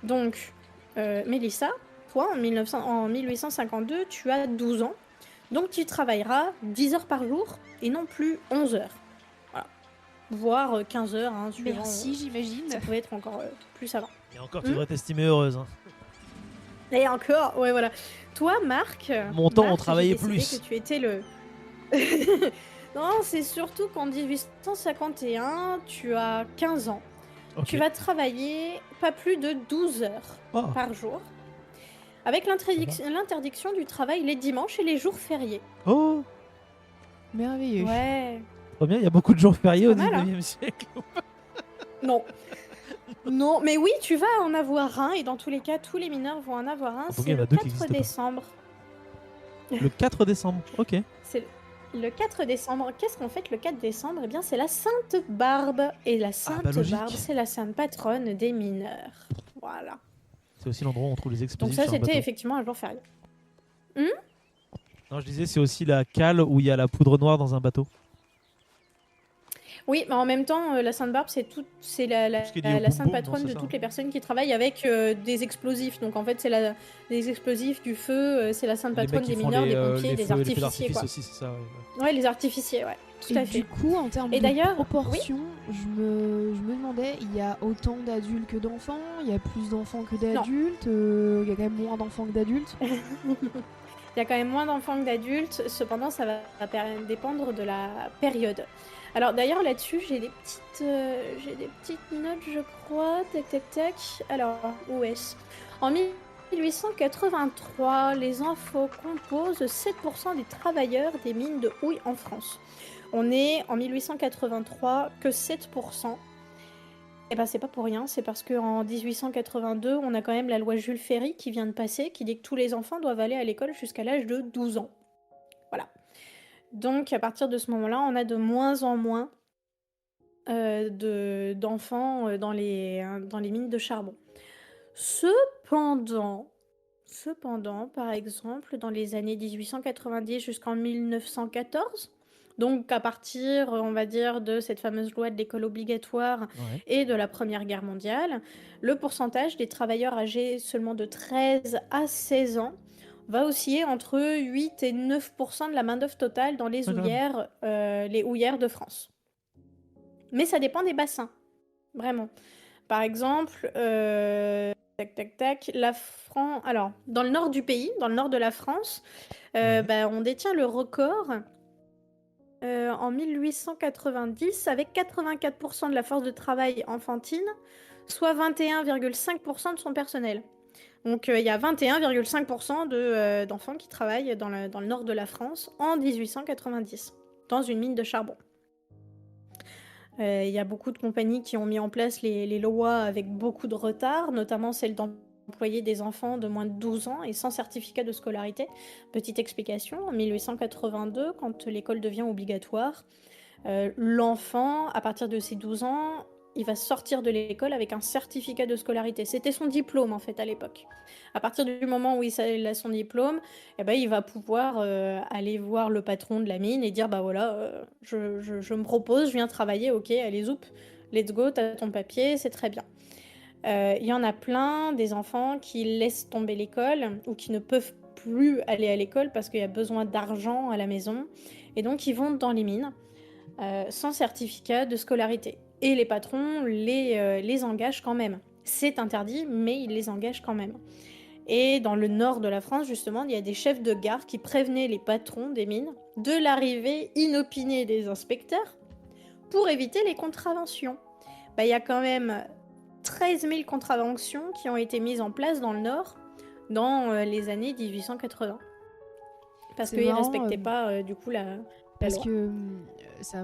Donc, Mélissa, toi, en 1852, tu as 12 ans. Donc tu travailleras 10 heures par jour et non plus 11 heures. Voilà. Voire 15 heures, suivant. Merci, j'imagine. Ça pouvait être encore plus avant. Et encore, tu devrais t'estimer heureuse. Hein. Et encore, ouais, voilà. Toi, Marc... Mon temps, on travaillait plus. Que tu étais le... Non, c'est surtout qu'en 1851, tu as 15 ans. Okay. Tu vas travailler pas plus de 12 heures par jour, avec l'interdiction du travail les dimanches et les jours fériés. Oh, merveilleux. Ouais. Trop bien, il y a beaucoup de jours fériés au 19e siècle. Non. Non, mais oui, tu vas en avoir un, et dans tous les cas, tous les mineurs vont en avoir un. C'est le 4 décembre. Le 4 décembre, ok. C'est le 4 décembre. Qu'est-ce qu'on fête le 4 décembre ? Eh bien, c'est la Sainte Barbe. Et la Sainte Barbe, c'est la sainte patronne des mineurs. Voilà. C'est aussi l'endroit où on trouve les explosifs. Donc ça, c'était effectivement un jour férié. Non, je disais, c'est aussi la cale où il y a la poudre noire dans un bateau. Oui, mais en même temps, la Sainte Barbe, c'est la sainte patronne de toutes les personnes qui travaillent avec des explosifs. Donc en fait, c'est les explosifs, du feu, c'est la sainte patronne des mineurs, des pompiers, des artificiers. Quoi. Aussi, c'est ça, ouais, les artificiers, ouais. Tout à fait. Du coup, en termes de proportion, je me demandais, il y a autant d'adultes que d'enfants, il y a plus d'enfants que d'adultes, il y a quand même moins d'enfants que d'adultes. Il y a quand même moins d'enfants que d'adultes, cependant ça va dépendre de la période. Alors d'ailleurs là-dessus j'ai des petites notes je crois, tac. Alors où est-ce ? En 1883, les infos composent 7% des travailleurs des mines de houille en France. On est en 1883 que 7%. Et ben c'est pas pour rien, c'est parce qu'en 1882, on a quand même la loi Jules Ferry qui vient de passer, qui dit que tous les enfants doivent aller à l'école jusqu'à l'âge de 12 ans. Voilà. Donc à partir de ce moment-là, on a de moins en moins d'enfants dans les mines de charbon. Cependant, par exemple, dans les années 1890 jusqu'en 1914, donc à partir, on va dire, de cette fameuse loi de l'école obligatoire et de la Première Guerre mondiale, le pourcentage des travailleurs âgés seulement de 13 à 16 ans va osciller entre 8 et 9% de la main-d'œuvre totale dans les houillères de France. Mais ça dépend des bassins, vraiment. Par exemple, alors, dans le nord du pays, dans le nord de la France, on détient le record en 1890 avec 84% de la force de travail enfantine, soit 21,5% de son personnel. Donc il y a 21,5% d'enfants qui travaillent dans le nord de la France en 1890, dans une mine de charbon. Il y a beaucoup de compagnies qui ont mis en place les lois avec beaucoup de retard, notamment celle d'employer des enfants de moins de 12 ans et sans certificat de scolarité. Petite explication, en 1882, quand l'école devient obligatoire, l'enfant, à partir de ses 12 ans, il va sortir de l'école avec un certificat de scolarité. C'était son diplôme, en fait, à l'époque. À partir du moment où il a son diplôme, il va pouvoir aller voir le patron de la mine et dire, je me propose, je viens travailler, ok, allez, zoup, let's go, t'as ton papier, c'est très bien. Il y en a plein, des enfants qui laissent tomber l'école ou qui ne peuvent plus aller à l'école parce qu'il y a besoin d'argent à la maison. Et donc, ils vont dans les mines sans certificat de scolarité. Et les patrons les engagent quand même. C'est interdit, mais ils les engagent quand même. Et dans le nord de la France, justement, il y a des chefs de gare qui prévenaient les patrons des mines de l'arrivée inopinée des inspecteurs pour éviter les contraventions. Il y a quand même 13 000 contraventions qui ont été mises en place dans le nord dans les années 1880. Parce C'est qu'ils ne marrant, respectaient pas, du coup, la Parce loi. que ça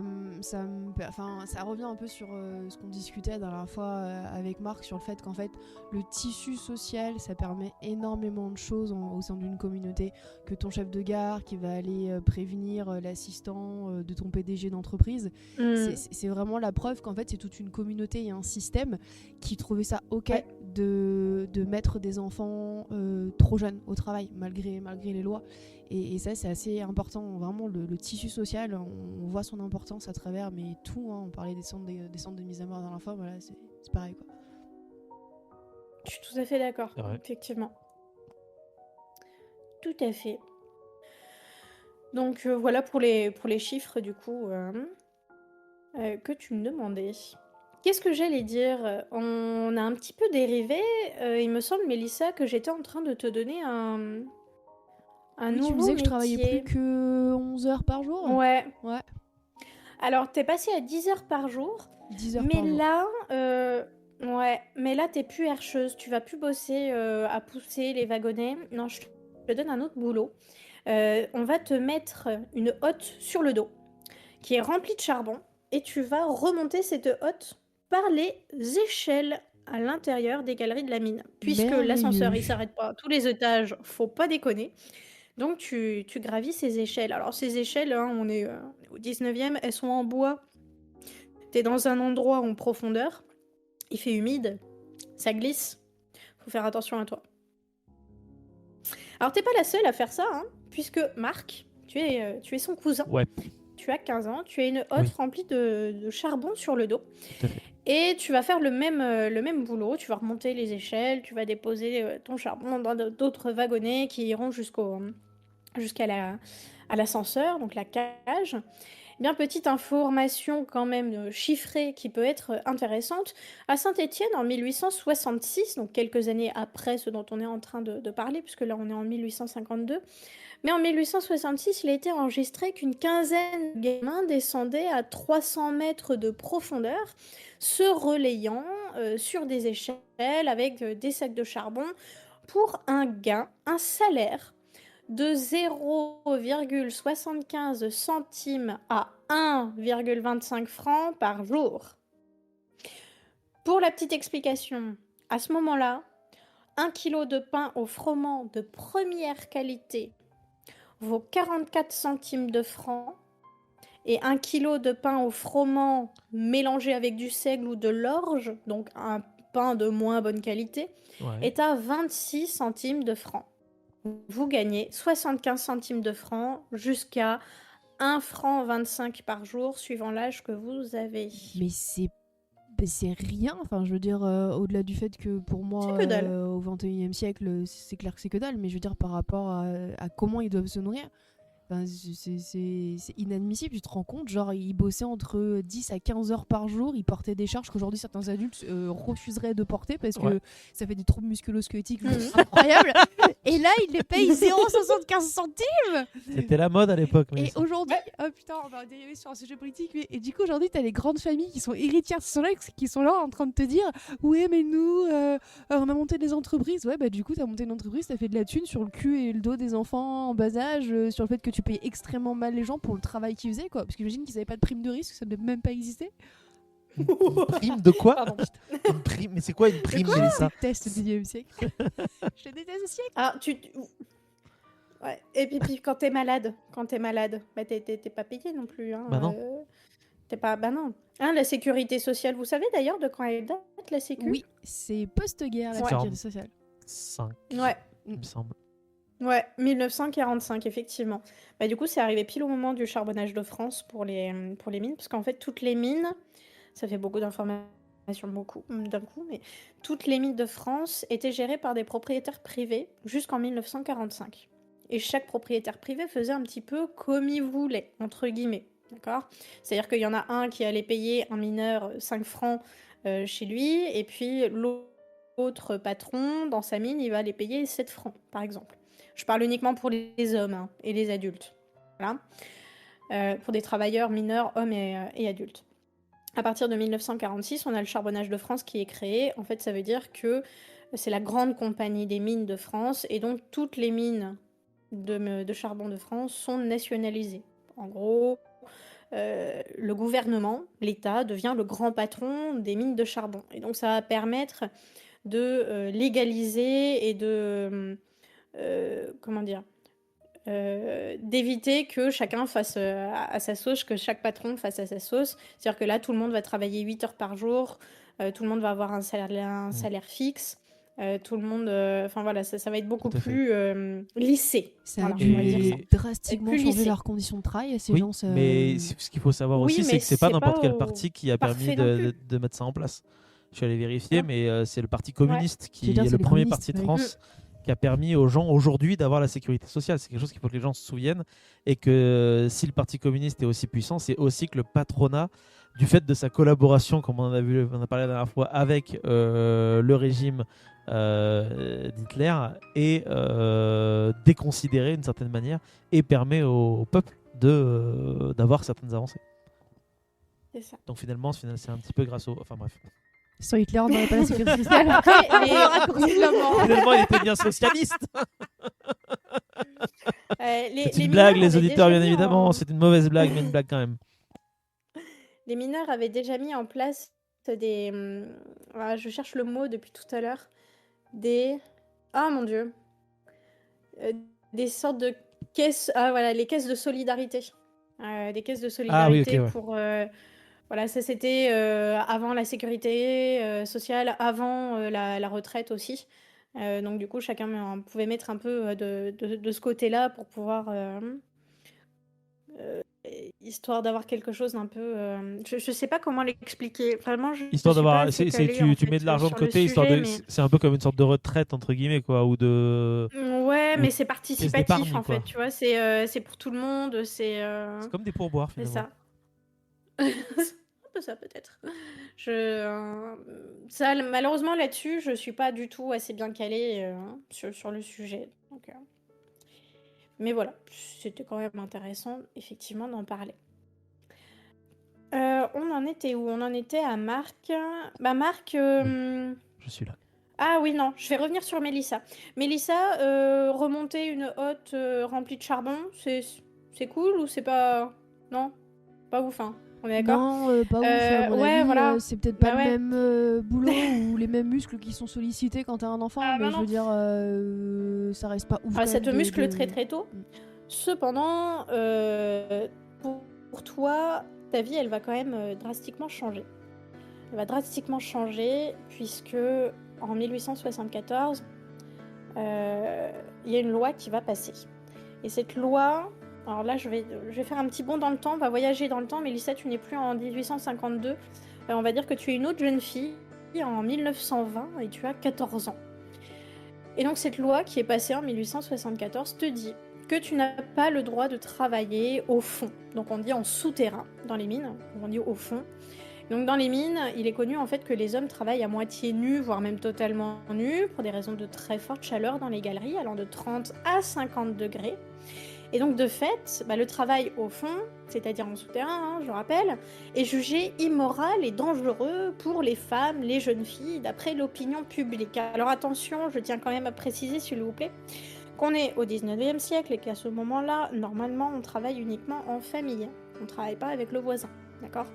revient un peu sur ce qu'on discutait la dernière fois avec Marc sur le fait qu'en fait le tissu social ça permet énormément de choses au sein d'une communauté, que ton chef de gare qui va aller prévenir l'assistant de ton PDG d'entreprise, c'est vraiment la preuve qu'en fait c'est toute une communauté et un système qui trouvait ça ok Ouais. de mettre des enfants trop jeunes au travail malgré les lois. Et ça, c'est assez important. Vraiment, le tissu social, on voit son importance à travers, mais tout. On parlait des centres de mise à mort dans l'info, voilà, c'est pareil, quoi. Je suis tout à fait d'accord, C'est vrai. effectivement. Tout à fait. Donc voilà pour les chiffres, du coup, que tu me demandais. Qu'est-ce que j'allais dire? On a un petit peu dérivé. Il me semble, Mélissa, que j'étais en train de te donner un Oui, tu me nouveau disais que je travaillais métier. plus que 11 heures par jour. Ouais. Ouais, Alors, t'es passé à 10 heures par jour, 10 heures mais par jour. là, mais là, t'es plus herscheuse. Tu vas plus bosser à pousser les wagonnets. Non, je te donne un autre boulot. On va te mettre une hotte sur le dos qui est remplie de charbon et tu vas remonter cette hotte par les échelles à l'intérieur des galeries de la mine. Puisque l'ascenseur, Merveilleux. il s'arrête pas à tous les étages, faut pas déconner. Donc tu gravis ces échelles. Alors ces échelles, hein, on est au 19e, elles sont en bois. T'es dans un endroit en profondeur, il fait humide, ça glisse, faut faire attention à toi. Alors t'es pas la seule à faire ça, hein, puisque Marc, tu es son cousin. Ouais, Tu as 15 ans, tu as une hotte Oui. remplie de charbon sur le dos. tout à fait. Et tu vas faire le même boulot, tu vas remonter les échelles, tu vas déposer ton charbon dans d'autres wagonnets qui iront jusqu'à l'ascenseur, donc la cage. Eh bien, petite information quand même chiffrée qui peut être intéressante. À Saint-Étienne, en 1866, donc quelques années après ce dont on est en train de parler, puisque là on est en 1852, mais en 1866, il a été enregistré qu'une quinzaine de gamins descendaient à 300 mètres de profondeur, se relayant sur des échelles avec des sacs de charbon pour un gain, un salaire de 0,75 centimes à 1,25 francs par jour. Pour la petite explication, à ce moment-là, 1 kilo de pain au froment de première qualité vaut 44 centimes de francs et 1 kilo de pain au froment mélangé avec du seigle ou de l'orge, donc un pain de moins bonne qualité, Ouais. est à 26 centimes de francs. Vous gagnez 75 centimes de francs jusqu'à 1 franc 25 par jour, suivant l'âge que vous avez. Mais c'est rien, enfin je veux dire au-delà du fait que pour moi C'est que dalle. au 21e siècle c'est clair que c'est que dalle, mais je veux dire par rapport à comment ils doivent se nourrir, enfin, c'est inadmissible. Tu te rends compte, genre ils bossaient entre 10 à 15 heures par jour, ils portaient des charges qu'aujourd'hui certains adultes refuseraient de porter parce que Ouais. ça fait des troubles musculo-squelettiques incroyables, et là ils les payent 0,75 centimes. C'était la mode à l'époque. mais Et ça- aujourd'hui, oh putain, on va dériver sur un sujet politique, mais et du coup aujourd'hui t'as les grandes familles qui sont héritières, qui sont là en train de te dire ouais mais nous on a monté des entreprises, ouais bah du coup t'as monté une entreprise, t'as fait de la thune sur le cul et le dos des enfants en bas âge, sur le fait que tu payes extrêmement mal les gens pour le travail qu'ils faisaient, quoi, parce qu'imagine qu'ils avaient pas de prime de risque, ça ne devait même pas exister. Une prime de quoi? Pardon. Une prime? Mais c'est quoi une prime, Je Mélissa? déteste le 19e siècle. Je déteste le siècle. Ah, ouais. Et puis quand t'es malade, bah t'es pas payé non plus. Hein, Bah non. T'es pas... Bah non. Hein, la sécurité sociale, vous savez d'ailleurs de quand elle date, la sécu? Oui, c'est post-guerre la Ouais. sécurité sociale. 5, Ouais. il me semble. Ouais, 1945, effectivement. Bah, du coup, c'est arrivé pile au moment du charbonnage de France pour les mines, parce qu'en fait, toutes les mines, ça fait beaucoup d'informations d'un coup, mais toutes les mines de France étaient gérées par des propriétaires privés jusqu'en 1945. et chaque propriétaire privé faisait un petit peu comme il voulait, entre guillemets. D'accord ? C'est-à-dire qu'il y en a un qui allait payer un mineur 5 francs chez lui, et puis l'autre patron, dans sa mine, il va aller payer 7 francs, par exemple. Je parle uniquement pour les hommes hein, et les adultes. Voilà. Pour des travailleurs mineurs, hommes et adultes. À partir de 1946, on a le charbonnage de France qui est créé. En fait, ça veut dire que c'est la grande compagnie des mines de France, et donc toutes les mines de charbon de France sont nationalisées. En gros, le gouvernement, l'État, devient le grand patron des mines de charbon. Et donc ça va permettre de légaliser et de... comment dire d'éviter que chacun fasse à sa sauce, que chaque patron fasse à sa sauce. C'est-à-dire que là, tout le monde va travailler 8 heures par jour, tout le monde va avoir un salaire fixe, tout le monde... Enfin voilà, ça va être beaucoup Tout à fait. plus lissé. Ça Voilà, a on va dire dû ça. drastiquement Plus changer lissé. leurs conditions de travail. Ces Oui, gens, mais ce qu'il faut savoir Oui, aussi, c'est mais que c'est pas c'est n'importe pas quel au- parti qui a permis parfait non plus. de mettre ça en place. Je suis allé vérifier, Non. mais c'est le Parti communiste Je veux qui dire, est c'est le les premier communistes, parti de oui. France qui a permis aux gens aujourd'hui d'avoir la sécurité sociale. C'est quelque chose qu'il faut que les gens se souviennent. Et que si le Parti communiste est aussi puissant, c'est aussi que le patronat, du fait de sa collaboration, comme on a parlé la dernière fois, avec le régime d'Hitler, est déconsidéré d'une certaine manière et permet au peuple d'avoir certaines avancées. C'est ça. Donc finalement, c'est un petit peu grâce au... Enfin bref. Sans Hitler, on n'aurait pas la sécurité sociale. Après, Finalement, il était bien socialiste. les C'est une mineurs blague, les avaient auditeurs, déjà bien mis en- évidemment. C'est une mauvaise blague, mais une blague quand même. Les mineurs avaient déjà mis en place des... je cherche le mot depuis tout à l'heure. Des... Ah mon Dieu. Des sortes de caisses... Ah voilà, les caisses de solidarité. Des caisses de solidarité ok, ouais. pour... Voilà, ça c'était avant la sécurité sociale, avant la retraite aussi. Donc du coup, chacun pouvait mettre un peu de ce côté-là pour pouvoir... histoire d'avoir quelque chose d'un peu... je sais pas comment l'expliquer. Vraiment, je Histoire suis pas d'avoir... assez calée, tu en mets fait, de l'argent de sur le côté, histoire sujet, de... mais... C'est un peu comme une sorte de retraite, entre guillemets, quoi, ou de... Ouais, ou mais c'est d'épargne, participatif, en quoi. fait, tu vois. C'est pour tout le monde, c'est... C'est comme des pourboires, C'est finalement. ça. Un peu ça, peut-être. Ça, malheureusement, là-dessus, je suis pas du tout assez bien calée sur le sujet. Donc, mais voilà, c'était quand même intéressant, effectivement, d'en parler. On en était où ? On en était à Marc. Bah, Marc... Je suis là. Ah oui, non, je vais revenir sur Mélissa. Mélissa, remonter une hotte remplie de charbon, c'est cool ou c'est pas... Non, pas ouf, hein. On est d'accord ? Non, pas ouf. À mon ouais, avis, voilà. c'est peut-être Bah pas ouais. le même boulot ou les mêmes muscles qui sont sollicités quand t'as un enfant, Ah, mais bah je non. veux dire, ça reste pas ouf. Ah, quand ça te même muscle très très tôt. Cependant, pour toi, ta vie, elle va quand même drastiquement changer. Elle va drastiquement changer puisque en 1874, il y a une loi qui va passer. Et cette loi, alors là, je vais faire un petit bond dans le temps, on va voyager dans le temps. Mélissa, tu n'es plus en 1852. On va dire que tu es une autre jeune fille en 1920 et tu as 14 ans. Et donc cette loi qui est passée en 1874 te dit que tu n'as pas le droit de travailler au fond. Donc on dit en souterrain dans les mines, on dit au fond. Donc dans les mines, il est connu en fait que les hommes travaillent à moitié nus, voire même totalement nus, pour des raisons de très forte chaleur dans les galeries, allant de 30 à 50 degrés. Et donc de fait, le travail au fond, c'est-à-dire en souterrain, je rappelle, est jugé immoral et dangereux pour les femmes, les jeunes filles, d'après l'opinion publique. Alors attention, je tiens quand même à préciser, s'il vous plaît, qu'on est au 19e siècle et qu'à ce moment-là, normalement, on travaille uniquement en famille. On ne travaille pas avec le voisin, d'accord ?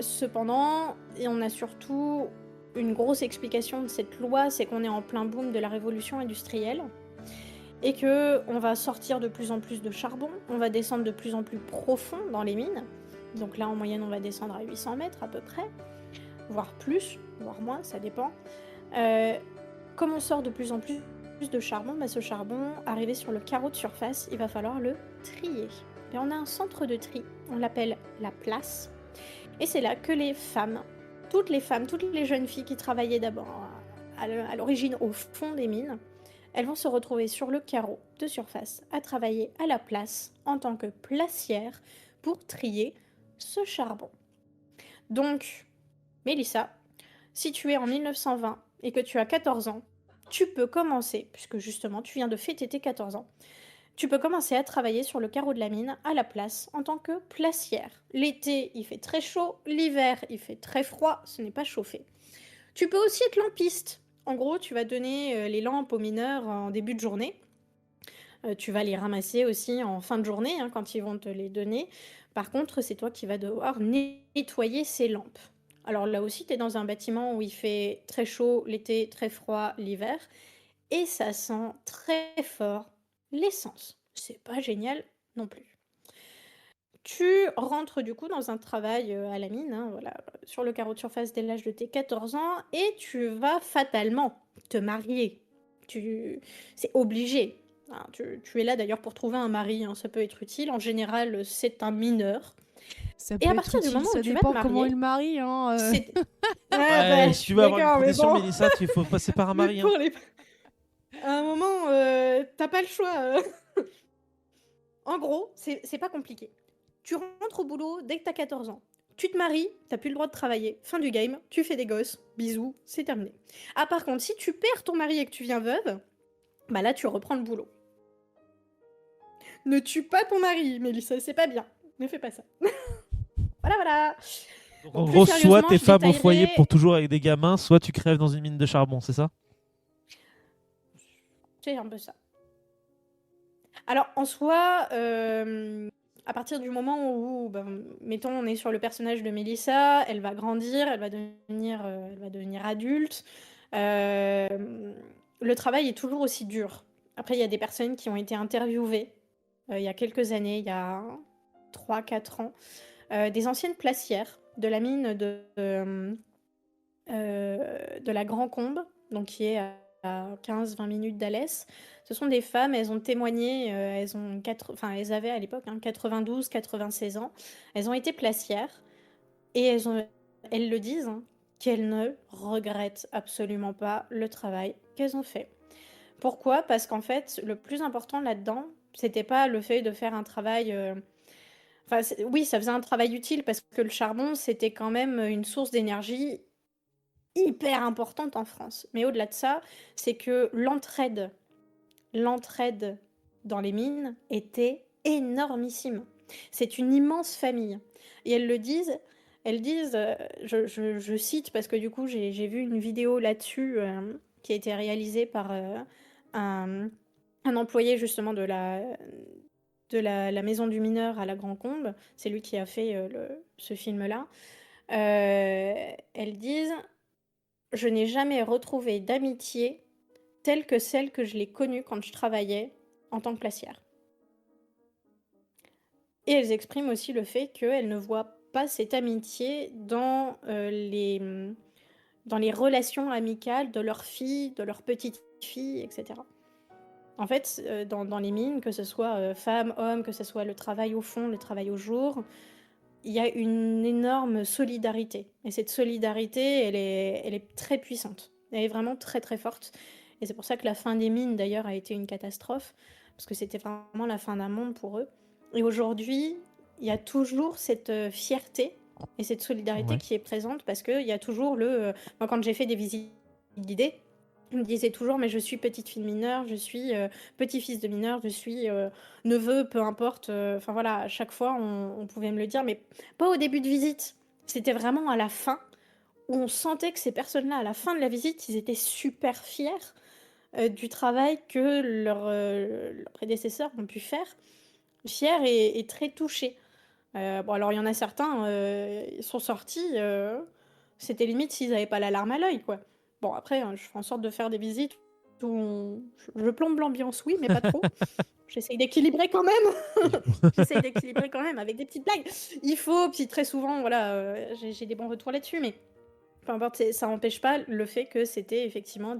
Cependant, et on a surtout une grosse explication de cette loi, c'est qu'on est en plein boom de la révolution industrielle et qu'on va sortir de plus en plus de charbon, on va descendre de plus en plus profond dans les mines. Donc là, en moyenne, on va descendre à 800 mètres à peu près, voire plus, voire moins, ça dépend. Comme on sort de plus en plus de charbon, ce charbon, arrivé sur le carreau de surface, il va falloir le trier. Et on a un centre de tri, on l'appelle la place. Et c'est là que les femmes, toutes les jeunes filles qui travaillaient d'abord à l'origine au fond des mines, elles vont se retrouver sur le carreau de surface à travailler à la place en tant que placière pour trier ce charbon. Donc, Mélissa, si tu es en 1920 et que tu as 14 ans, tu peux commencer, puisque justement tu viens de fêter tes 14 ans, tu peux commencer à travailler sur le carreau de la mine à la place en tant que placière. L'été, il fait très chaud, l'hiver, il fait très froid, ce n'est pas chauffé. Tu peux aussi être lampiste. En gros, tu vas donner les lampes aux mineurs en début de journée. Tu vas les ramasser aussi en fin de journée hein, quand ils vont te les donner. Par contre, c'est toi qui vas devoir nettoyer ces lampes. Alors là aussi, tu es dans un bâtiment où il fait très chaud l'été, très froid l'hiver. Et ça sent très fort l'essence. C'est pas génial non plus. Tu rentres du coup dans un travail à la mine, hein, voilà, sur le carreau de surface dès l'âge de tes 14 ans, et tu vas fatalement te marier. C'est obligé. Hein, tu es là d'ailleurs pour trouver un mari, hein, ça peut être utile. En général, c'est un mineur. Ça Et peut à être partir du utile, moment où ça tu vas dépend te comment marier, il marie. Hein, c'est... Ouais, Ouais, si tu veux avoir une d'accord, mais protection, bon. Mélissa, il faut passer par un Mais mari. Hein. pour les... À un moment, t'as pas le choix. En gros, c'est pas compliqué. Tu rentres au boulot dès que t'as 14 ans. Tu te maries, t'as plus le droit de travailler. Fin du game, tu fais des gosses, bisous, c'est terminé. Ah par contre, si tu perds ton mari et que tu viens veuve, bah là tu reprends le boulot. Ne tue pas ton mari, Mélissa, c'est pas bien. Ne fais pas ça. Voilà, voilà. Donc Bon, en plus gros, soit sérieusement, t'es je femme au foyer détaillerai... pour toujours avec des gamins, soit tu crèves dans une mine de charbon, c'est ça? C'est un peu ça. Alors, en soi, à partir du moment où, ben, mettons, on est sur le personnage de Mélissa, elle va grandir, elle va devenir adulte. Le travail est toujours aussi dur. Après, il y a des personnes qui ont été interviewées il y a quelques années, il y a 3-4 ans, des anciennes placières de la mine de la Grand Combe, donc qui est à 15-20 minutes d'Alès. Ce sont des femmes, elles ont témoigné, elles avaient à l'époque 92-96 ans. Elles ont été placières et elles le disent, hein, qu'elles ne regrettent absolument pas le travail qu'elles ont fait. Pourquoi? Parce qu'en fait, le plus important là-dedans, c'était pas le fait de faire un travail... oui, ça faisait un travail utile parce que le charbon, c'était quand même une source d'énergie hyper importante en France. Mais au-delà de ça, c'est que l'entraide dans les mines était énormissime. C'est une immense famille. Et elles disent, je cite parce que du coup j'ai vu une vidéo là-dessus qui a été réalisée par un, un employé justement de la maison du mineur à la Grand Combe. C'est lui qui a fait ce film-là. Elles disent, je n'ai jamais retrouvé d'amitié telle que celle que je l'ai connue quand je travaillais en tant que placière. Et elles expriment aussi le fait qu'elles ne voient pas cette amitié dans les relations amicales de leurs filles, de leurs petites filles, etc. En fait, dans les mines, que ce soit femmes, hommes, que ce soit le travail au fond, le travail au jour, il y a une énorme solidarité. Et cette solidarité, elle est très puissante. Elle est vraiment très très forte. Et c'est pour ça que la fin des mines, d'ailleurs, a été une catastrophe, parce que c'était vraiment la fin d'un monde pour eux. Et aujourd'hui, il y a toujours cette fierté et cette solidarité Ouais. qui est présente, parce qu'il y a toujours moi, quand j'ai fait des visites guidées, on me disait toujours, mais je suis petite fille de mineur, je suis petit-fils de mineur, je suis neveu, peu importe. Enfin voilà, à chaque fois, on pouvait me le dire, mais pas au début de visite. C'était vraiment à la fin, où on sentait que ces personnes-là, à la fin de la visite, ils étaient super fiers du travail que leurs prédécesseurs ont pu faire. Fiers et très touchés. Bon, alors il y en a certains, ils sont sortis, c'était limite s'ils n'avaient pas la larme à l'œil, quoi. Bon, après, je fais en sorte de faire des visites où je plombe l'ambiance, oui, mais pas trop. J'essaye d'équilibrer quand même. J'essaye d'équilibrer quand même avec des petites blagues. Il faut, puis très souvent, voilà, j'ai des bons retours là-dessus, mais peu importe, ça n'empêche pas le fait que c'était effectivement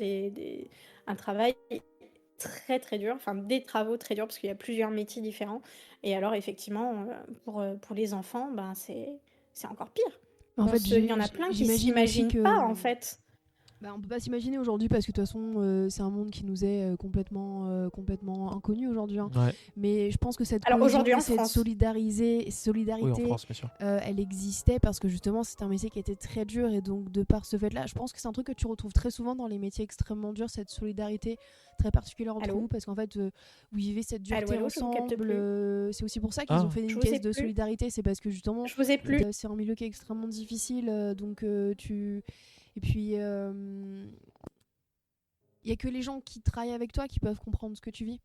un travail très très dur, enfin des travaux très durs, parce qu'il y a plusieurs métiers différents. Et alors, effectivement, pour les enfants, ben, c'est encore pire. En fait, Il y en a plein qui j'imagine aussi s'imaginent que pas, en fait. Bah, on peut pas s'imaginer aujourd'hui parce que de toute façon c'est un monde qui nous est complètement inconnu aujourd'hui, hein. Ouais. Mais je pense que cette Alors cohésion, aujourd'hui en cette France. Oui, en solidarité, France, bien sûr. elle existait parce que justement c'était un métier qui était très dur et donc de par ce fait-là, je pense que c'est un truc que tu retrouves très souvent dans les métiers extrêmement durs, cette solidarité très particulière entre Allô vous parce qu'en fait vous vivez cette Allô, dureté allô, je vous capte ensemble. plus. C'est aussi pour ça qu'ils Ah. ont fait Je une vous ai caisse de plus. solidarité, c'est parce que justement Je vous ai plus. c'est un milieu qui est extrêmement difficile, donc tu et puis il y a que les gens qui travaillent avec toi qui peuvent comprendre ce que tu vis.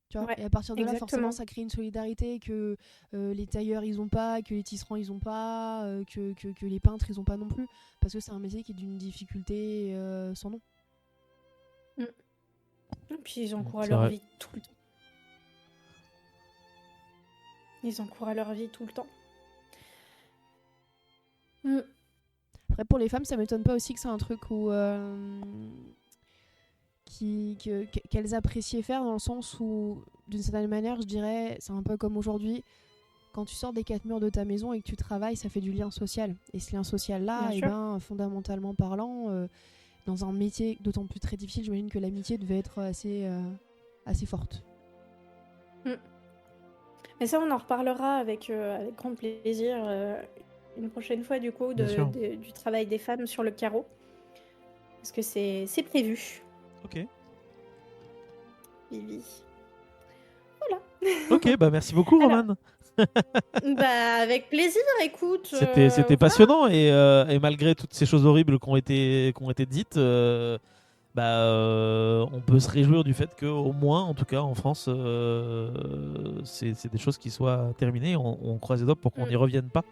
Tu vois, Ouais, et à partir de là, exactement. forcément, ça crée une solidarité que les tailleurs, ils ont pas, que les tisserands, ils ont pas, que les peintres, ils ont pas non plus. Parce que c'est un métier qui est d'une difficulté sans nom. Et puis ils ont cours à C'est leur vrai. vie tout le temps. Ils ont cours à leur vie tout le temps. Mm. Après, pour les femmes, ça m'étonne pas aussi que c'est un truc où qu'elles appréciaient faire, dans le sens où, d'une certaine manière, je dirais, c'est un peu comme aujourd'hui, quand tu sors des quatre murs de ta maison et que tu travailles, ça fait du lien social. Et ce lien social-là, Bien eh sûr. ben, fondamentalement parlant, dans un métier d'autant plus très difficile, j'imagine que l'amitié devait être assez forte. Mais ça, on en reparlera avec grand plaisir une prochaine fois du coup Bien sûr. du travail des femmes sur le carreau. Parce que c'est prévu, Ok. Vivi. Ok, bah merci beaucoup, Alors, Roman. Bah avec plaisir, écoute. C'était voilà. passionnant et malgré toutes ces choses horribles qui ont été dites, on peut se réjouir du fait qu'au moins, en tout cas en France, c'est des choses qui soient terminées. On croise les doigts pour qu'on n'y revienne pas.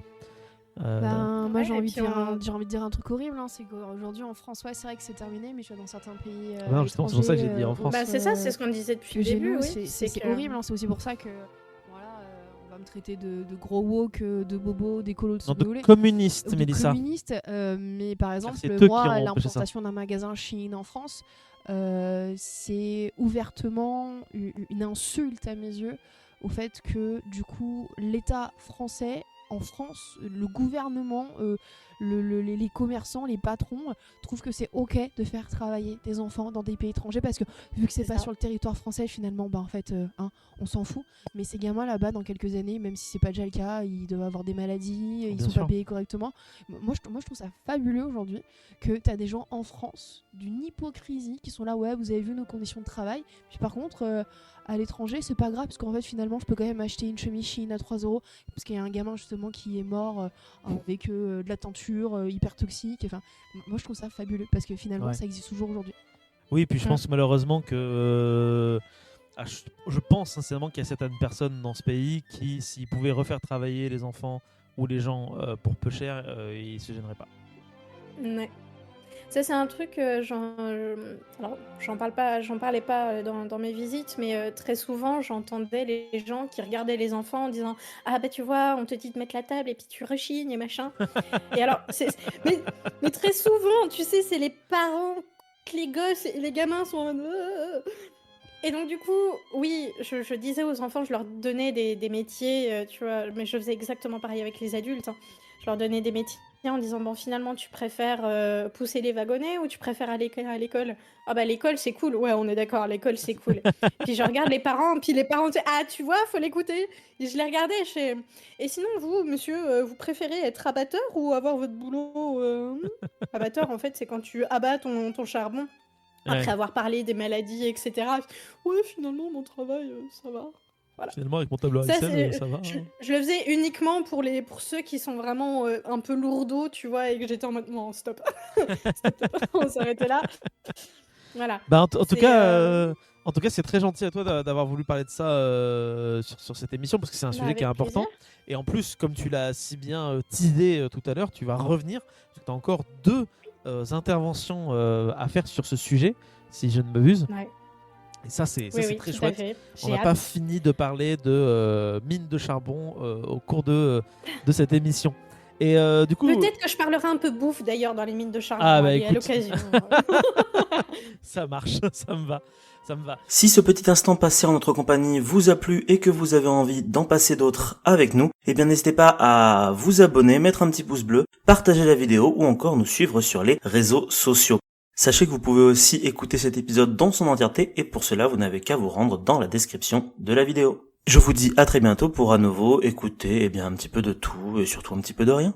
Moi Ouais, j'ai et envie, puis j'ai envie de dire un truc horrible, hein, c'est qu'aujourd'hui en France, ouais, c'est vrai que c'est terminé, mais tu vois, dans certains pays non, justement, c'est pour ça que j'ai dit en étrangers, France. Bah c'est ça, c'est ce qu'on disait depuis que le chez début, nous, oui. c'est que- horrible, hein, c'est aussi pour ça que voilà, on va me traiter de gros woke, de bobo, d'écolo, de ce Non, que vous de voulez. communiste, Ou de Mélissa. communiste, mais par exemple, c'est eux qui ont moi, empêché ça. l'implantation d'un magasin Shein en France, c'est ouvertement une insulte à mes yeux au fait que, du coup, l'État français, en France, le gouvernement, les commerçants, les patrons trouvent que c'est ok de faire travailler des enfants dans des pays étrangers parce que vu que c'est C'est pas ça. sur le territoire français, finalement, en fait, on s'en fout. Mais ces gamins là-bas, dans quelques années, même si c'est pas déjà le cas, ils doivent avoir des maladies, ils Bien sont sûr. pas payés correctement. Moi, je trouve ça fabuleux aujourd'hui que t'as des gens en France d'une hypocrisie qui sont là, ouais, vous avez vu nos conditions de travail. Puis par contre, à l'étranger, c'est pas grave parce qu'en fait, finalement, je peux quand même acheter une chemise Shein à 3 € parce qu'il y a un gamin justement qui est mort avec de la teinture hyper toxique. Enfin, moi, je trouve ça fabuleux parce que finalement, Ouais. ça existe toujours aujourd'hui. Oui, puis je pense malheureusement que je pense sincèrement qu'il y a certaines personnes dans ce pays qui, s'ils pouvaient refaire travailler les enfants ou les gens pour peu cher, ils se gêneraient pas. Ouais. Ça c'est un truc, alors j'en parlais pas dans mes visites, mais très souvent j'entendais les gens qui regardaient les enfants en disant ah bah tu vois on te dit de mettre la table et puis tu rechignes et machin. Et alors mais très souvent tu sais c'est les parents que les gosses et les gamins sont en mode et donc du coup oui je disais aux enfants, je leur donnais des métiers, tu vois, mais je faisais exactement pareil avec les adultes, hein. Je leur donnais des métiers en disant bon finalement tu préfères pousser les wagonnets ou tu préfères aller à l'école? Ah bah l'école c'est cool, ouais on est d'accord, l'école c'est cool. Puis je regarde les parents, puis les parents disent ah tu vois faut l'écouter. Et je les regardais, et sinon vous monsieur vous préférez être abatteur ou avoir votre boulot abatteur en fait c'est quand tu abats ton charbon après Ouais. avoir parlé des maladies etc. Ouais finalement mon travail ça va. Voilà. Finalement, avec mon tableau Ça, Excel, ça va. je le faisais uniquement pour ceux qui sont vraiment un peu lourdeaux, tu vois, et que j'étais en mode non, stop. Stop. On s'arrêtait là. Voilà. Bah, en tout C'est, cas, c'est très gentil à toi d'avoir voulu parler de ça sur cette émission parce que c'est un Bah, sujet qui est avec important. plaisir. Et en plus, comme tu l'as si bien teasé tout à l'heure, tu vas revenir. Tu as encore 2 interventions à faire sur ce sujet, si je ne m'abuse. Ouais. Et ça, c'est Oui, très tout à chouette. fait. On J'ai n'a hâte. pas fini de parler de mines de charbon au cours de cette émission. Et du coup, Peut-être que je parlerai un peu bouffe d'ailleurs dans les mines de charbon. Ah, bah, allez, à écoute. l'occasion. ça marche, ça me va. Ça me va. Si ce petit instant passé en notre compagnie vous a plu et que vous avez envie d'en passer d'autres avec nous, eh bien n'hésitez pas à vous abonner, mettre un petit pouce bleu, partager la vidéo ou encore nous suivre sur les réseaux sociaux. Sachez que vous pouvez aussi écouter cet épisode dans son entièreté et pour cela vous n'avez qu'à vous rendre dans la description de la vidéo. Je vous dis à très bientôt pour à nouveau écouter un petit peu de tout et surtout un petit peu de rien.